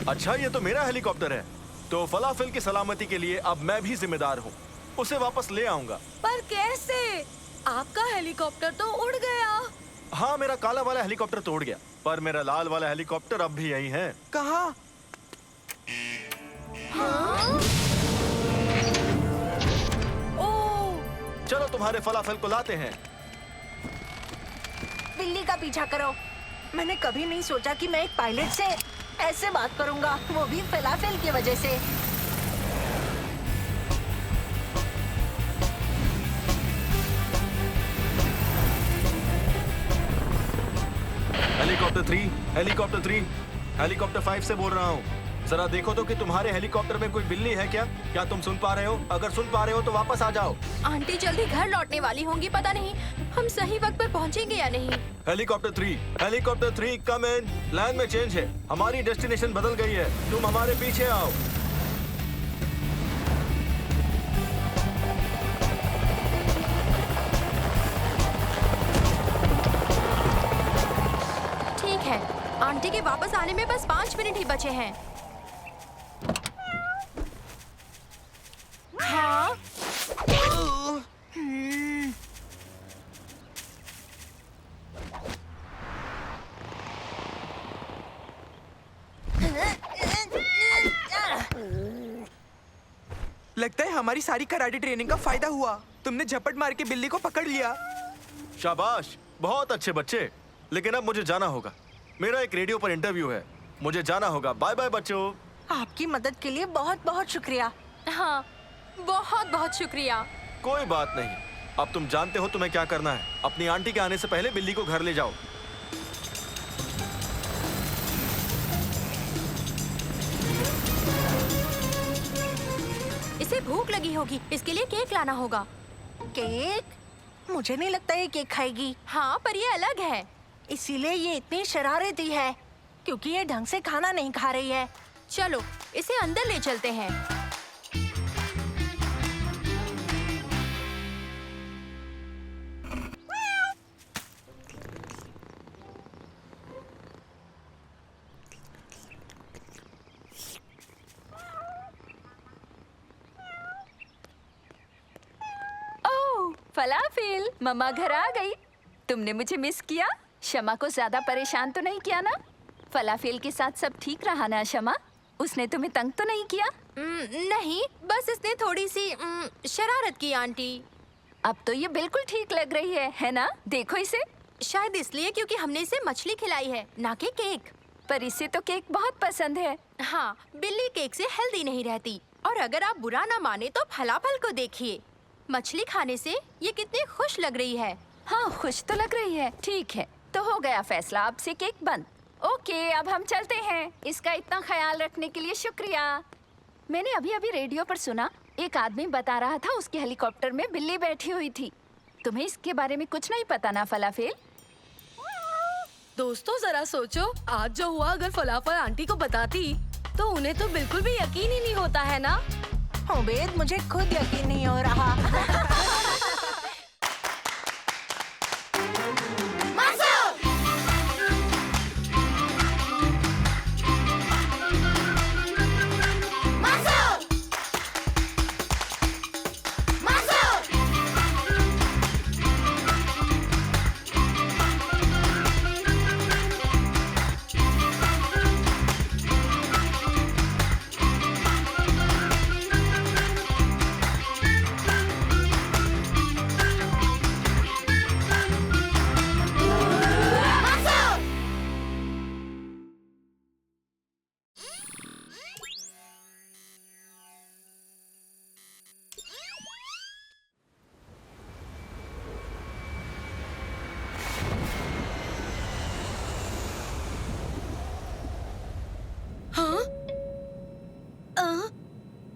अच्छा, ये तो मेरा हेलीकॉप्टर है। तो फलाफल की सलामती के लिए अब मैं भी जिम्मेदार हूँ। उसे वापस ले आऊंगा। पर कैसे? आपका हेलीकॉप्टर तो उड़ गया। हाँ, मेरा काला वाला हेलीकॉप्टर तो उड़ गया, पर मेरा लाल वाला हेलीकॉप्टर अब भी यहीं है। कहाँ? हाँ? ओह! चलो तुम्हारे फलाफल को लाते हैं। बिल्ली का पीछा करो। मैंने कभी नहीं सोचा कि मैं एक पायलट से ऐसे बात करूंगा, वो भी फलाफल की वजह से। हेलीकॉप्टर 3, हेलीकॉप्टर 3, हेलीकॉप्टर 5 से बोल रहा हूँ। जरा देखो तो कि तुम्हारे हेलीकॉप्टर में कोई बिल्ली है क्या? क्या तुम सुन पा रहे हो? अगर सुन पा रहे हो तो वापस आ जाओ। आंटी जल्दी घर लौटने वाली होंगी, पता नहीं हम सही वक्त पर पहुंचेंगे या नहीं। हेलीकॉप्टर 3, कम इन। प्लान में चेंज है, हमारी डेस्टिनेशन बदल गई है, तुम हमारे पीछे आओ। ठीक है, आंटी के वापस आने में बस 5 मिनट ही बचे हैं। हाँ? लगता है हमारी सारी कराटे ट्रेनिंग का फायदा हुआ। तुमने झपट मार के बिल्ली को पकड़ लिया। शाबाश, बहुत अच्छे बच्चे। लेकिन अब मुझे जाना होगा, मेरा एक रेडियो पर इंटरव्यू है, मुझे जाना होगा। बाय बाय बच्चों। आपकी मदद के लिए बहुत बहुत शुक्रिया। हाँ, बहुत बहुत शुक्रिया। कोई बात नहीं, अब तुम जानते हो तुम्हें क्या करना है। अपनी आंटी के आने से पहले बिल्ली को घर ले जाओ। इसे भूख लगी होगी, इसके लिए केक लाना होगा। केक? मुझे नहीं लगता ये केक खाएगी। हाँ, पर ये अलग है। इसीलिए ये इतनी शरारती है, क्योंकि ये ढंग से खाना नहीं खा रही है। चलो इसे अंदर ले चलते हैं। फलाफिल, मम्मा घर आ गई। तुमने मुझे मिस किया? शमा को ज्यादा परेशान तो नहीं किया ना? फलाफिल के साथ सब ठीक रहा ना शमा? उसने तुम्हें तंग तो नहीं किया? नहीं, बस इसने थोड़ी सी शरारत की आंटी। अब तो ये बिल्कुल ठीक लग रही है ना? देखो इसे। शायद इसलिए क्योंकि हमने इसे मछली खिलाई है, ना कि केक। पर इसे तो केक बहुत पसंद है। हाँ, बिल्ली केक से हेल्दी नहीं रहती। और अगर आप बुरा ना माने तो फलाफल को देखिए, मछली खाने से ये कितनी खुश लग रही है। हाँ, खुश तो लग रही है। ठीक है, तो हो गया फैसला, अब से केक बंद। ओके, अब हम चलते हैं। इसका इतना ख्याल रखने के लिए शुक्रिया। मैंने अभी अभी रेडियो पर सुना, एक आदमी बता रहा था उसके हेलीकॉप्टर में बिल्ली बैठी हुई थी। तुम्हें इसके बारे में कुछ नहीं पता ना फलाफिल? दोस्तों जरा सोचो, आज जो हुआ अगर फलाफल आंटी को बताती तो उन्हें तो बिल्कुल भी यकीन ही नहीं होता है ना। उबैद, मुझे खुद यकीन नहीं हो रहा।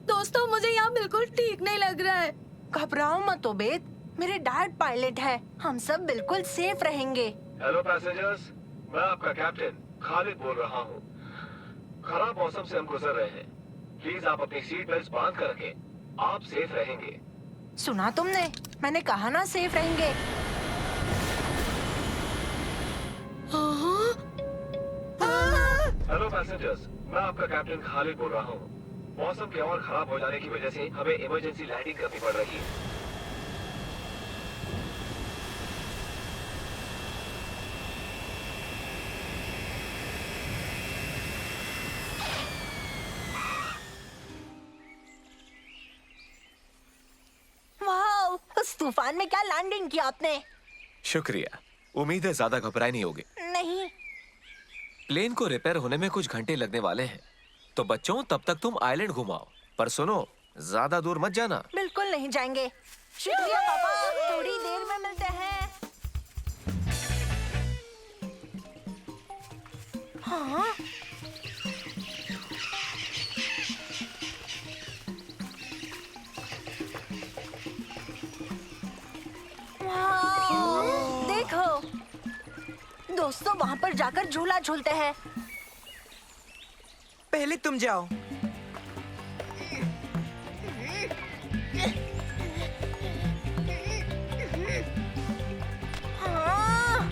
दोस्तों मुझे यहाँ बिल्कुल ठीक नहीं लग रहा है। घबराओ मत उबैद, मेरे डैड पायलट है, हम सब बिल्कुल सेफ रहेंगे। हेलो पैसेंजर्स, मैं आपका कैप्टन खालिद बोल रहा हूँ। खराब मौसम से हम गुजर रहे हैं, प्लीज आप अपनी सीट बेल्ट बांध कर रखें, आप सेफ रहेंगे। सुना तुमने? मैंने कहा ना सेफ रहेंगे। हेलो पैसेंजर्स, मैं आपका कैप्टन खालिद बोल रहा हूँ। मौसम के और खराब हो जाने की वजह से हमें इमरजेंसी लैंडिंग करनी पड़ रही है। वाह, उस तूफान में क्या लैंडिंग किया आपने? शुक्रिया, उम्मीद है ज्यादा घबराए नहीं होगे। नहीं। प्लेन को रिपेयर होने में कुछ घंटे लगने वाले हैं, तो बच्चों तब तक तुम आइलैंड घुमाओ। पर सुनो, ज्यादा दूर मत जाना। बिल्कुल नहीं जाएंगे। शुक्रिया पापा, थोड़ी देर में मिलते हैं। हाँ? वाह! देखो दोस्तों, वहाँ पर जाकर झूला झूलते हैं। पहले तुम जाओ। हाँ।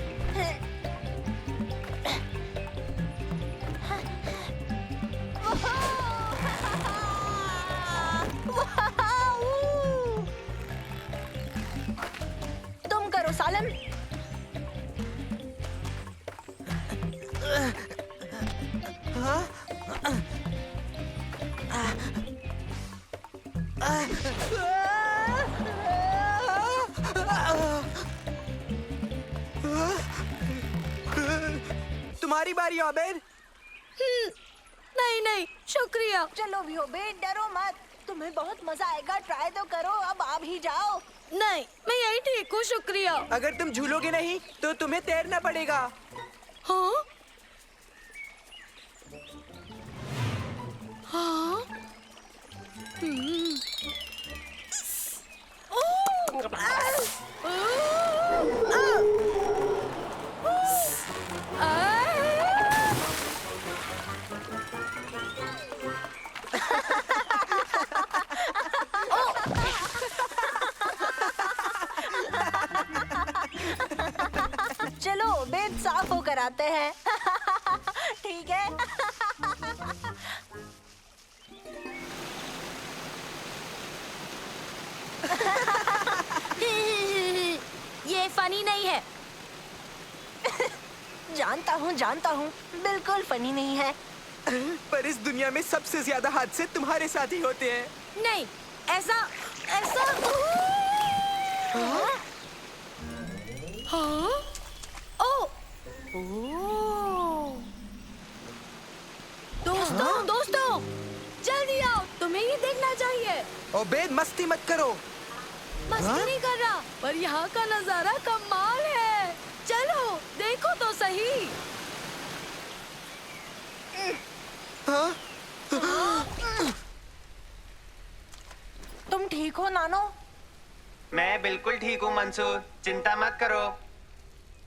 तुम करो सालम। तुम्हारी बारी ओबेद। नहीं नहीं, शुक्रिया। चलो भी ओबेद, डरो मत, तुम्हें बहुत मजा आएगा। ट्राई तो करो, अब आप ही जाओ। नहीं, मैं यही ठीक हूँ, शुक्रिया। अगर तुम झूलोगे नहीं तो तुम्हें तैरना पड़ेगा। हाँ? हाँ? चलो बेड साफ होकर आते हैं। ठीक है। ये फनी नहीं है। जानता हूँ, बिल्कुल फनी नहीं है। पर इस दुनिया में सबसे ज्यादा हादसे तुम्हारे साथ ही होते हैं। नहीं, ऐसा हाँ? हाँ? ओ! दोस्तों, जल्दी आओ, तुम्हें ये देखना चाहिए। ओबेद, मस्ती मत करो। मस्ती नहीं कर रहा, पर यहाँ का नजारा कमाल है। चलो, देखो तो सही। हाँ? तुम ठीक हो नानो? मैं बिल्कुल ठीक हूँ मंसूर, चिंता मत करो।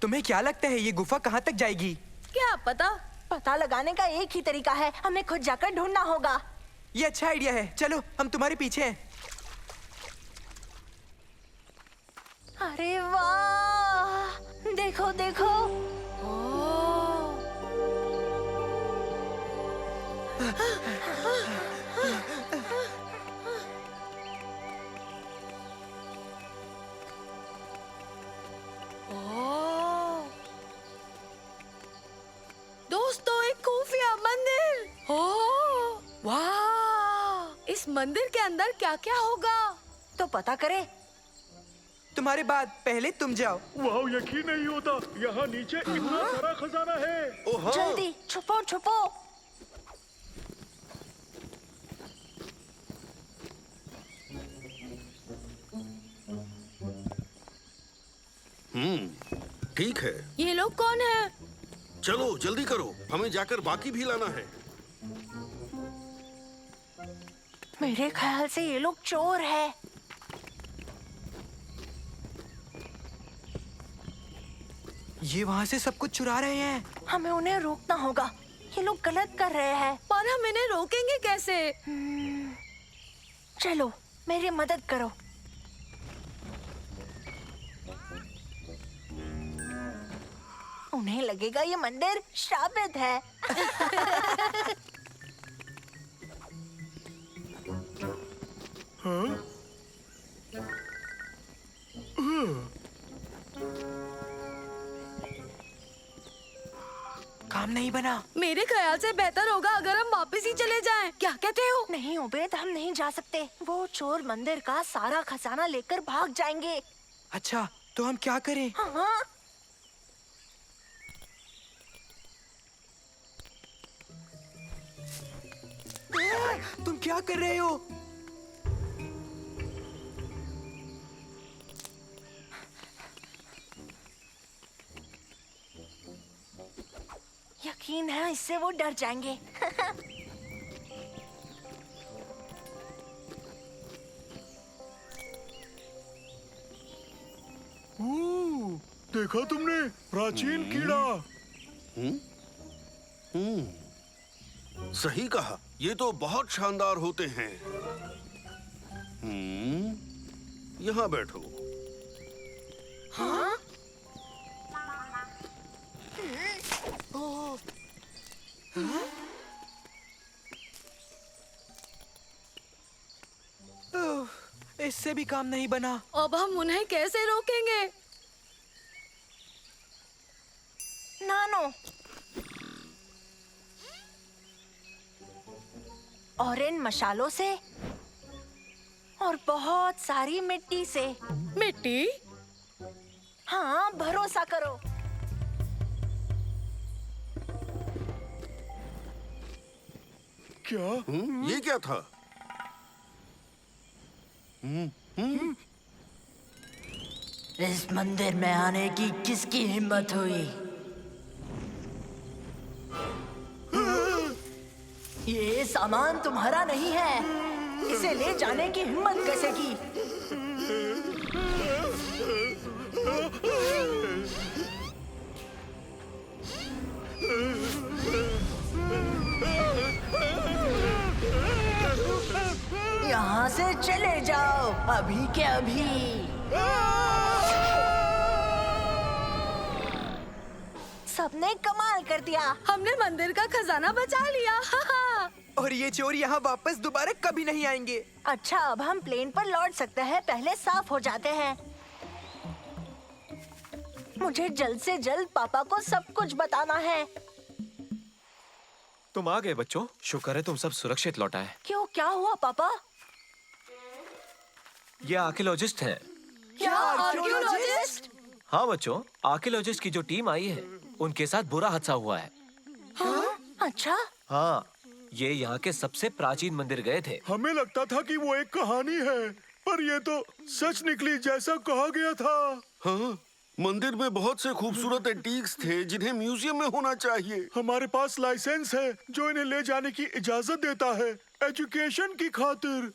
तुम्हें क्या लगता है ये गुफा कहाँ तक जाएगी? क्या पता लगाने का एक ही तरीका है, हमें खुद जाकर ढूंढना होगा। ये अच्छा आइडिया है। चलो, हम तुम्हारे पीछे हैं। अरे वाह, देखो देखो। दोस्तों, एक खुफिया मंदिर। ओह, वाह! इस मंदिर के अंदर क्या क्या होगा? तो पता करे। तुम्हारे बाद पहले तुम जाओ। वाह, यकीन नहीं होता, यहाँ नीचे इतना सारा खजाना है। जल्दी छुपो छुपो। ठीक है। ये लोग कौन है? चलो जल्दी करो, हमें जाकर बाकी भी लाना है। मेरे ख्याल से ये लोग चोर है। ये वहाँ से सब कुछ चुरा रहे हैं। हमें उन्हें रोकना होगा, ये लोग गलत कर रहे हैं। पर हम इन्हें रोकेंगे कैसे? चलो मेरी मदद करो। उन्हें लगेगा ये मंदिर श्रापित है। काम नहीं बना। मेरे ख्याल से बेहतर होगा अगर हम वापस ही चले जाएं। क्या कहते हो? नहीं उबैद, हम नहीं जा सकते। वो चोर मंदिर का सारा खजाना लेकर भाग जाएंगे। अच्छा, तो हम क्या करें? हाँ। तुम क्या कर रहे हो? यकीन है इससे वो डर जाएंगे। देखा तुमने प्राचीन कीड़ा? सही कहा, ये तो बहुत शानदार होते हैं। यहाँ बैठो। हाँ? इससे भी काम नहीं बना। अब हम उन्हें कैसे रोकेंगे? नानो, और इन मशालों से और बहुत सारी मिट्टी से। मिट्टी? हाँ, भरोसा करो। क्या? ये क्या था? इस मंदिर में आने की किसकी हिम्मत हुई? ये सामान तुम्हारा नहीं है। इसे ले जाने की हिम्मत कैसे की? यहाँ से चले जाओ अभी के अभी। सबने कमाल कर दिया। हमने मंदिर का खजाना बचा लिया। और ये चोर यहाँ वापस दोबारा कभी नहीं आएंगे। अच्छा, अब हम प्लेन पर लौट सकते हैं। पहले साफ हो जाते हैं। मुझे जल्द से जल्द पापा को सब कुछ बताना है। तुम आ गए बच्चों, शुक्र है तुम सब सुरक्षित लौटा है। क्यों, क्या हुआ पापा? ये आर्कियोलॉजिस्ट हैं। क्या आर्कियोलॉजिस्ट? हाँ बच्चों, आर्कियोलॉजिस्ट की जो टीम आई है उनके साथ बुरा हादसा हुआ है। हाँ? अच्छा। हाँ, ये यहाँ के सबसे प्राचीन मंदिर गए थे। हमें लगता था कि वो एक कहानी है, पर ये तो सच निकली जैसा कहा गया था। हाँ, मंदिर में बहुत से खूबसूरत एंटीक्स थे जिन्हें म्यूजियम में होना चाहिए। हमारे पास लाइसेंस है जो इन्हें ले जाने की इजाजत देता है, एजुकेशन की खातिर।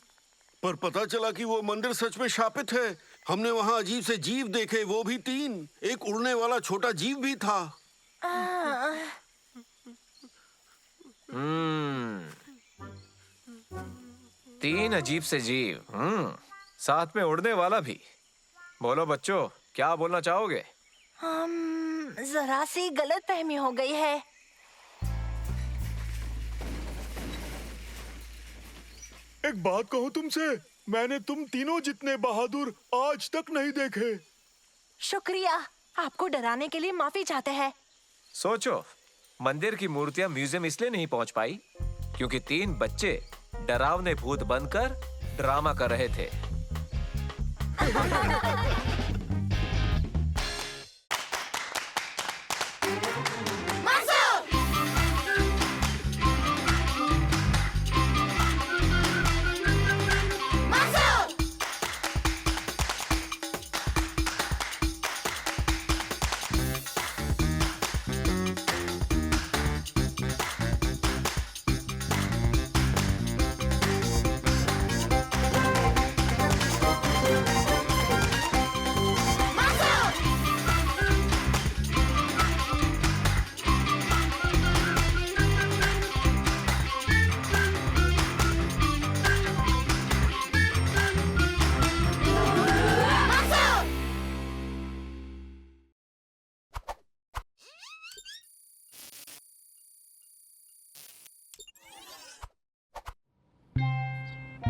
पर पता चला कि वो मंदिर सच में शापित है। हमने वहाँ अजीब से जीव देखे, वो भी 3। एक उड़ने वाला छोटा जीव भी था। 3 अजीब से जीव, साथ में उड़ने वाला भी। बोलो बच्चों, क्या बोलना चाहोगे? जरा सी गलतफहमी हो गई है। एक बात कहूँ तुमसे, मैंने तुम तीनों जितने बहादुर आज तक नहीं देखे। शुक्रिया, आपको डराने के लिए माफी चाहते हैं। सोचो, मंदिर की मूर्तियां म्यूजियम इसलिए नहीं पहुंच पाई क्योंकि 3 बच्चे डरावने भूत बनकर ड्रामा कर रहे थे।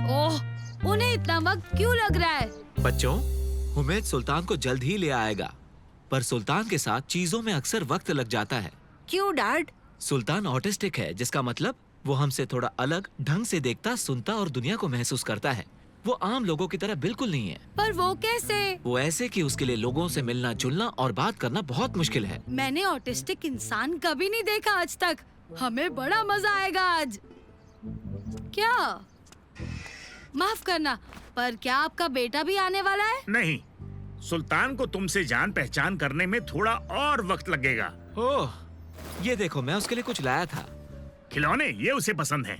ओह, उन्हें इतना वक्त क्यों लग रहा है? बच्चों, हुमैद सुल्तान को जल्द ही ले आएगा, पर सुल्तान के साथ चीजों में अक्सर वक्त लग जाता है। क्यों डैड? सुल्तान ऑटिस्टिक है, जिसका मतलब वो हमसे थोड़ा अलग ढंग से देखता, सुनता और दुनिया को महसूस करता है। वो आम लोगों की तरह बिल्कुल नहीं है। पर वो कैसे? वो ऐसे कि उसके लिए लोगों से मिलना जुलना और बात करना बहुत मुश्किल है। मैंने ऑटिस्टिक इंसान कभी नहीं देखा आज तक। हमें बड़ा मजा आएगा आज। क्या? माफ करना, पर क्या आपका बेटा भी आने वाला है? नहीं, सुल्तान को तुमसे जान पहचान करने में थोड़ा और वक्त लगेगा। ओह, ये देखो, मैं उसके लिए कुछ लाया था। खिलौने ये उसे पसंद हैं।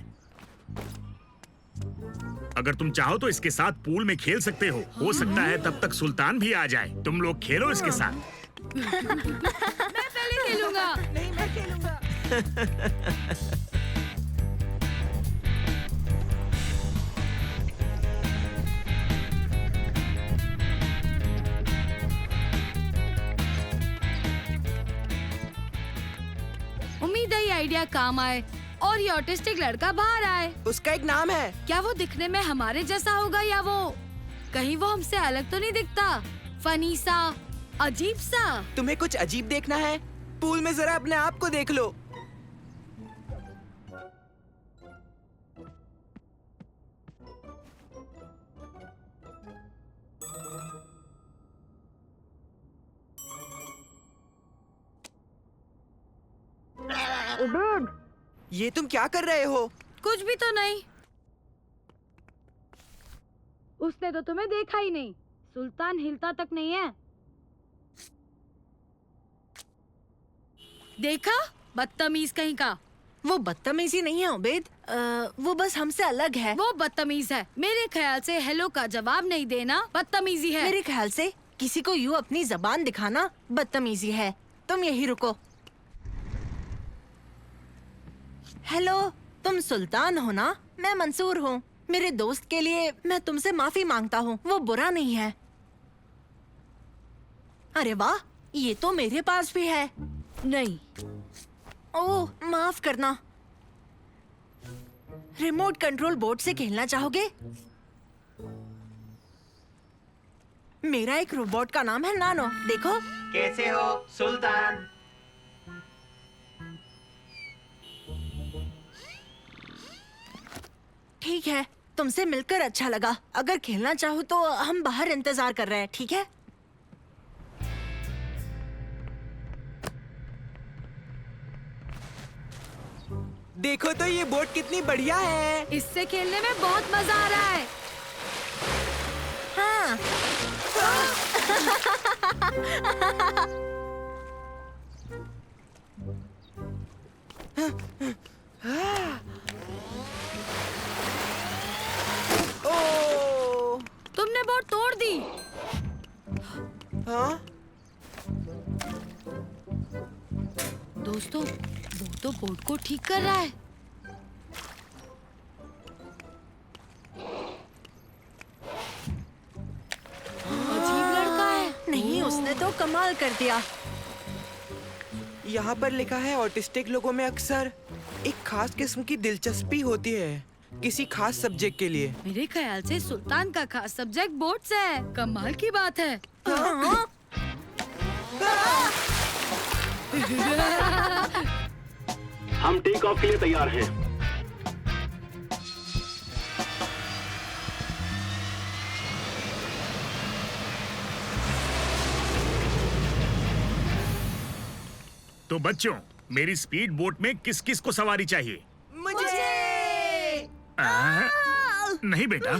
अगर तुम चाहो तो इसके साथ पूल में खेल सकते हो सकता है तब तक सुल्तान भी आ जाए। तुम लोग खेलो इसके साथ। मैं पहले खेलूंगा। नहीं, मैं खेलूंगा। उम्मीद है ये आइडिया काम आए और ये ऑटिस्टिक लड़का बाहर आए। उसका एक नाम है। क्या वो दिखने में हमारे जैसा होगा या वो कहीं वो हमसे अलग तो नहीं दिखता? फनी सा, अजीब सा। तुम्हें कुछ अजीब देखना है? पूल में जरा अपने आप को देख लो। ये तुम क्या कर रहे हो? कुछ भी तो नहीं। उसने तो तुम्हें देखा ही नहीं। सुल्तान हिलता तक नहीं है। देखा, बदतमीज कहीं का। वो बदतमीजी नहीं है उबैद, वो बस हमसे अलग है। वो बदतमीज है। मेरे ख्याल से हेलो का जवाब नहीं देना बदतमीजी है। मेरे ख्याल से किसी को यूं अपनी जबान दिखाना बदतमीजी है। तुम यही रुको। हेलो, तुम सुल्तान हो ना? मैं मंसूर हूँ। मेरे दोस्त के लिए मैं तुमसे माफी मांगता हूँ। वो बुरा नहीं है। अरे वाह, ये तो मेरे पास भी है। नहीं। ओह, माफ करना। रिमोट कंट्रोल बोर्ड से खेलना चाहोगे? मेरा एक रोबोट का नाम है नानो। देखो। कैसे हो सुल्तान? ठीक है, तुमसे मिलकर अच्छा लगा। अगर खेलना चाहो तो हम बाहर इंतजार कर रहे हैं, ठीक है? देखो तो ये बोट कितनी बढ़िया है। इससे खेलने में बहुत मजा आ रहा है। हाँ। ओह! तुमने बोट तोड़ दी। हाँ? दोस्तों, वो तो बोट को ठीक कर रहा है। अजीब लड़का है। नहीं, उसने तो कमाल कर दिया। यहाँ पर लिखा है ऑटिस्टिक लोगों में अक्सर एक खास किस्म की दिलचस्पी होती है किसी खास सब्जेक्ट के लिए। मेरे ख्याल से सुल्तान का खास सब्जेक्ट बोट्स है। कमाल की बात है। हम टेक ऑफ के लिए तैयार हैं। तो बच्चों, मेरी स्पीड बोट में किस किस को सवारी चाहिए? मुझे। नहीं बेटा,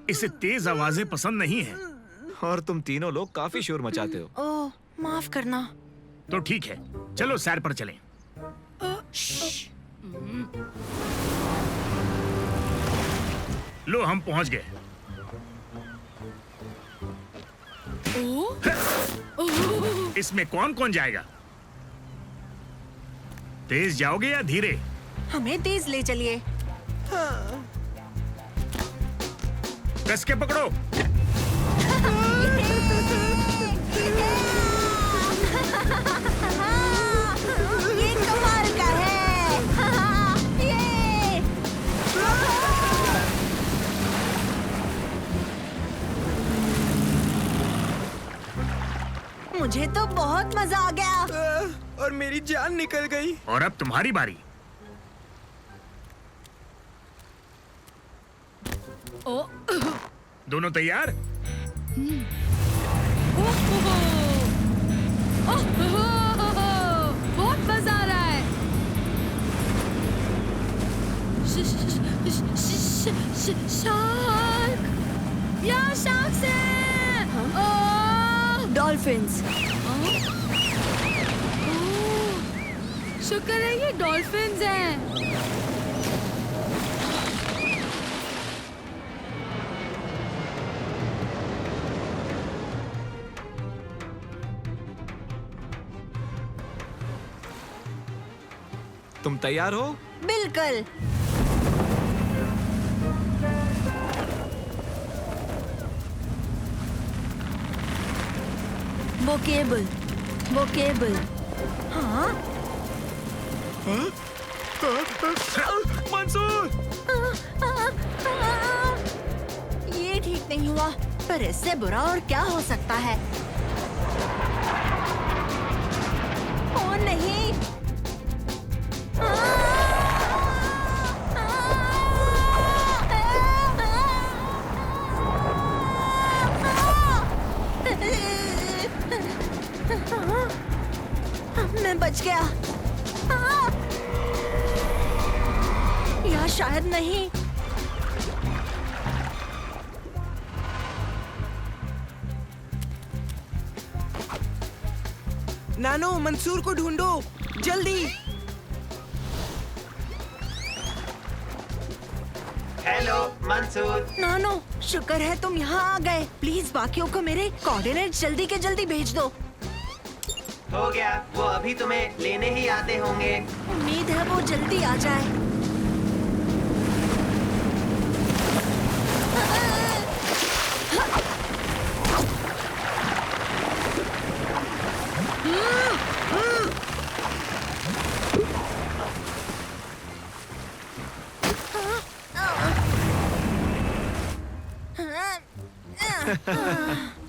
इसे तेज आवाजें पसंद नहीं है। और तुम तीनों लोग काफी शोर मचाते हो। ओह, माफ करना। तो ठीक है, चलो सैर पर चलें। लो, हम पहुंच गए। इसमें कौन कौन जाएगा? तेज जाओगे या धीरे? हमें तेज ले चलिए। कस के पकड़ो। ये कमाल का है। ये। मुझे तो बहुत मजा आ गया। और मेरी जान निकल गई। और अब तुम्हारी बारी। ओ, दोनों तैयार? बहुत मजा आ रहा है। शार्क! यहाँ शार्क्स हैं! डॉल्फिन्स। शुक्र है ये डॉल्फिन्स हैं। तुम तैयार हो? बिल्कुल। वो केबल। हाँ? मंसूर! ये ठीक नहीं हुआ, पर इससे बुरा और क्या हो सकता है? ओ नहीं! मैं बच गया। या शायद नहीं। नानो, मंसूर को ढूंढो, जल्दी। हेलो मंसूर। नानो, शुक्र है तुम यहाँ आ गए। प्लीज बाकियों को मेरे कोऑर्डिनेट जल्दी के जल्दी भेज दो। हो गया, वो अभी तुम्हें लेने ही आते होंगे। उम्मीद है वो जल्दी आ जाए।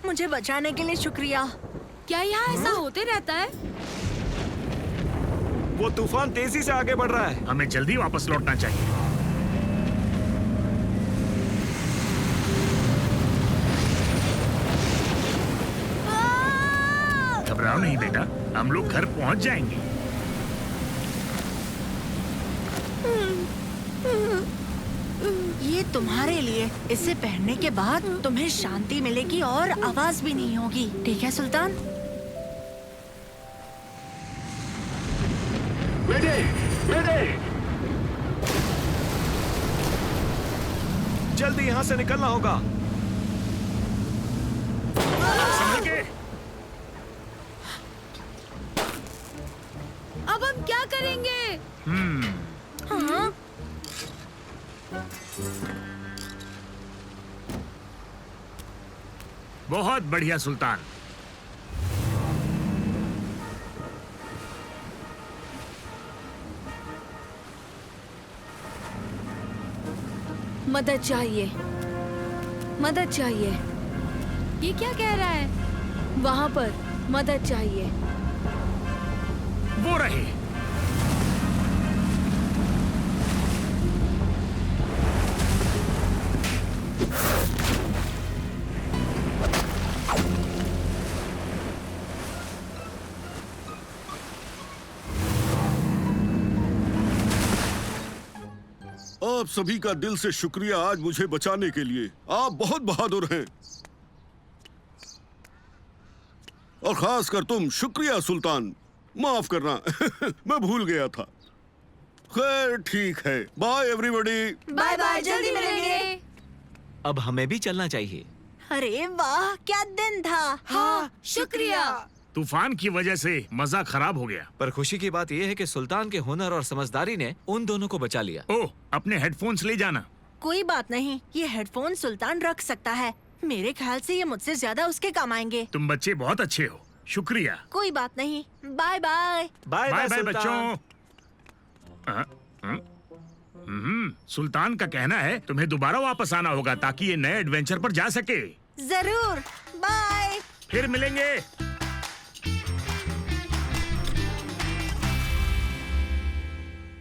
मुझे बचाने के लिए शुक्रिया। क्या यहाँ ऐसा होते रहता है? वो तूफान तेजी से आगे बढ़ रहा है। हमें जल्दी वापस लौटना चाहिए। घबराओ नहीं बेटा, हम लोग घर पहुंच जाएंगे। ये तुम्हारे लिए। इसे पहनने के बाद तुम्हें शांति मिलेगी और आवाज भी नहीं होगी। ठीक है सुल्तान? जल्दी यहाँ से निकलना होगा। संभल के। अब हम क्या करेंगे? हाँ? बहुत बढ़िया सुल्तान। मदद चाहिए, मदद चाहिए। ये क्या कह रहा है? वहाँ पर मदद चाहिए। वो रहे। आप सभी का दिल से शुक्रिया आज मुझे बचाने के लिए। आप बहुत बहादुर हैं। और खास कर तुम, शुक्रिया सुल्तान। माफ करना मैं भूल गया था। खैर ठीक है, बाय एवरीबॉडी। बाय बाय, जल्दी मिलेंगे। अब हमें भी चलना चाहिए। अरे वाह, क्या दिन था। हाँ, शुक्रिया। तूफान की वजह से मजा खराब हो गया। पर खुशी की बात यह है कि सुल्तान के हुनर और समझदारी ने उन दोनों को बचा लिया। ओह, अपने हेडफोन्स ले जाना। कोई बात नहीं, ये हेडफोन सुल्तान रख सकता है। मेरे ख्याल से ये मुझसे ज्यादा उसके काम आएंगे। तुम बच्चे बहुत अच्छे हो, शुक्रिया। कोई बात नहीं, bye bye. Bye bye bye बच्चों। सुल्तान का कहना है तुम्हें दोबारा वापस आना होगा ताकि ये नए एडवेंचर पर जा सके। जरूर, बाय। फिर मिलेंगे।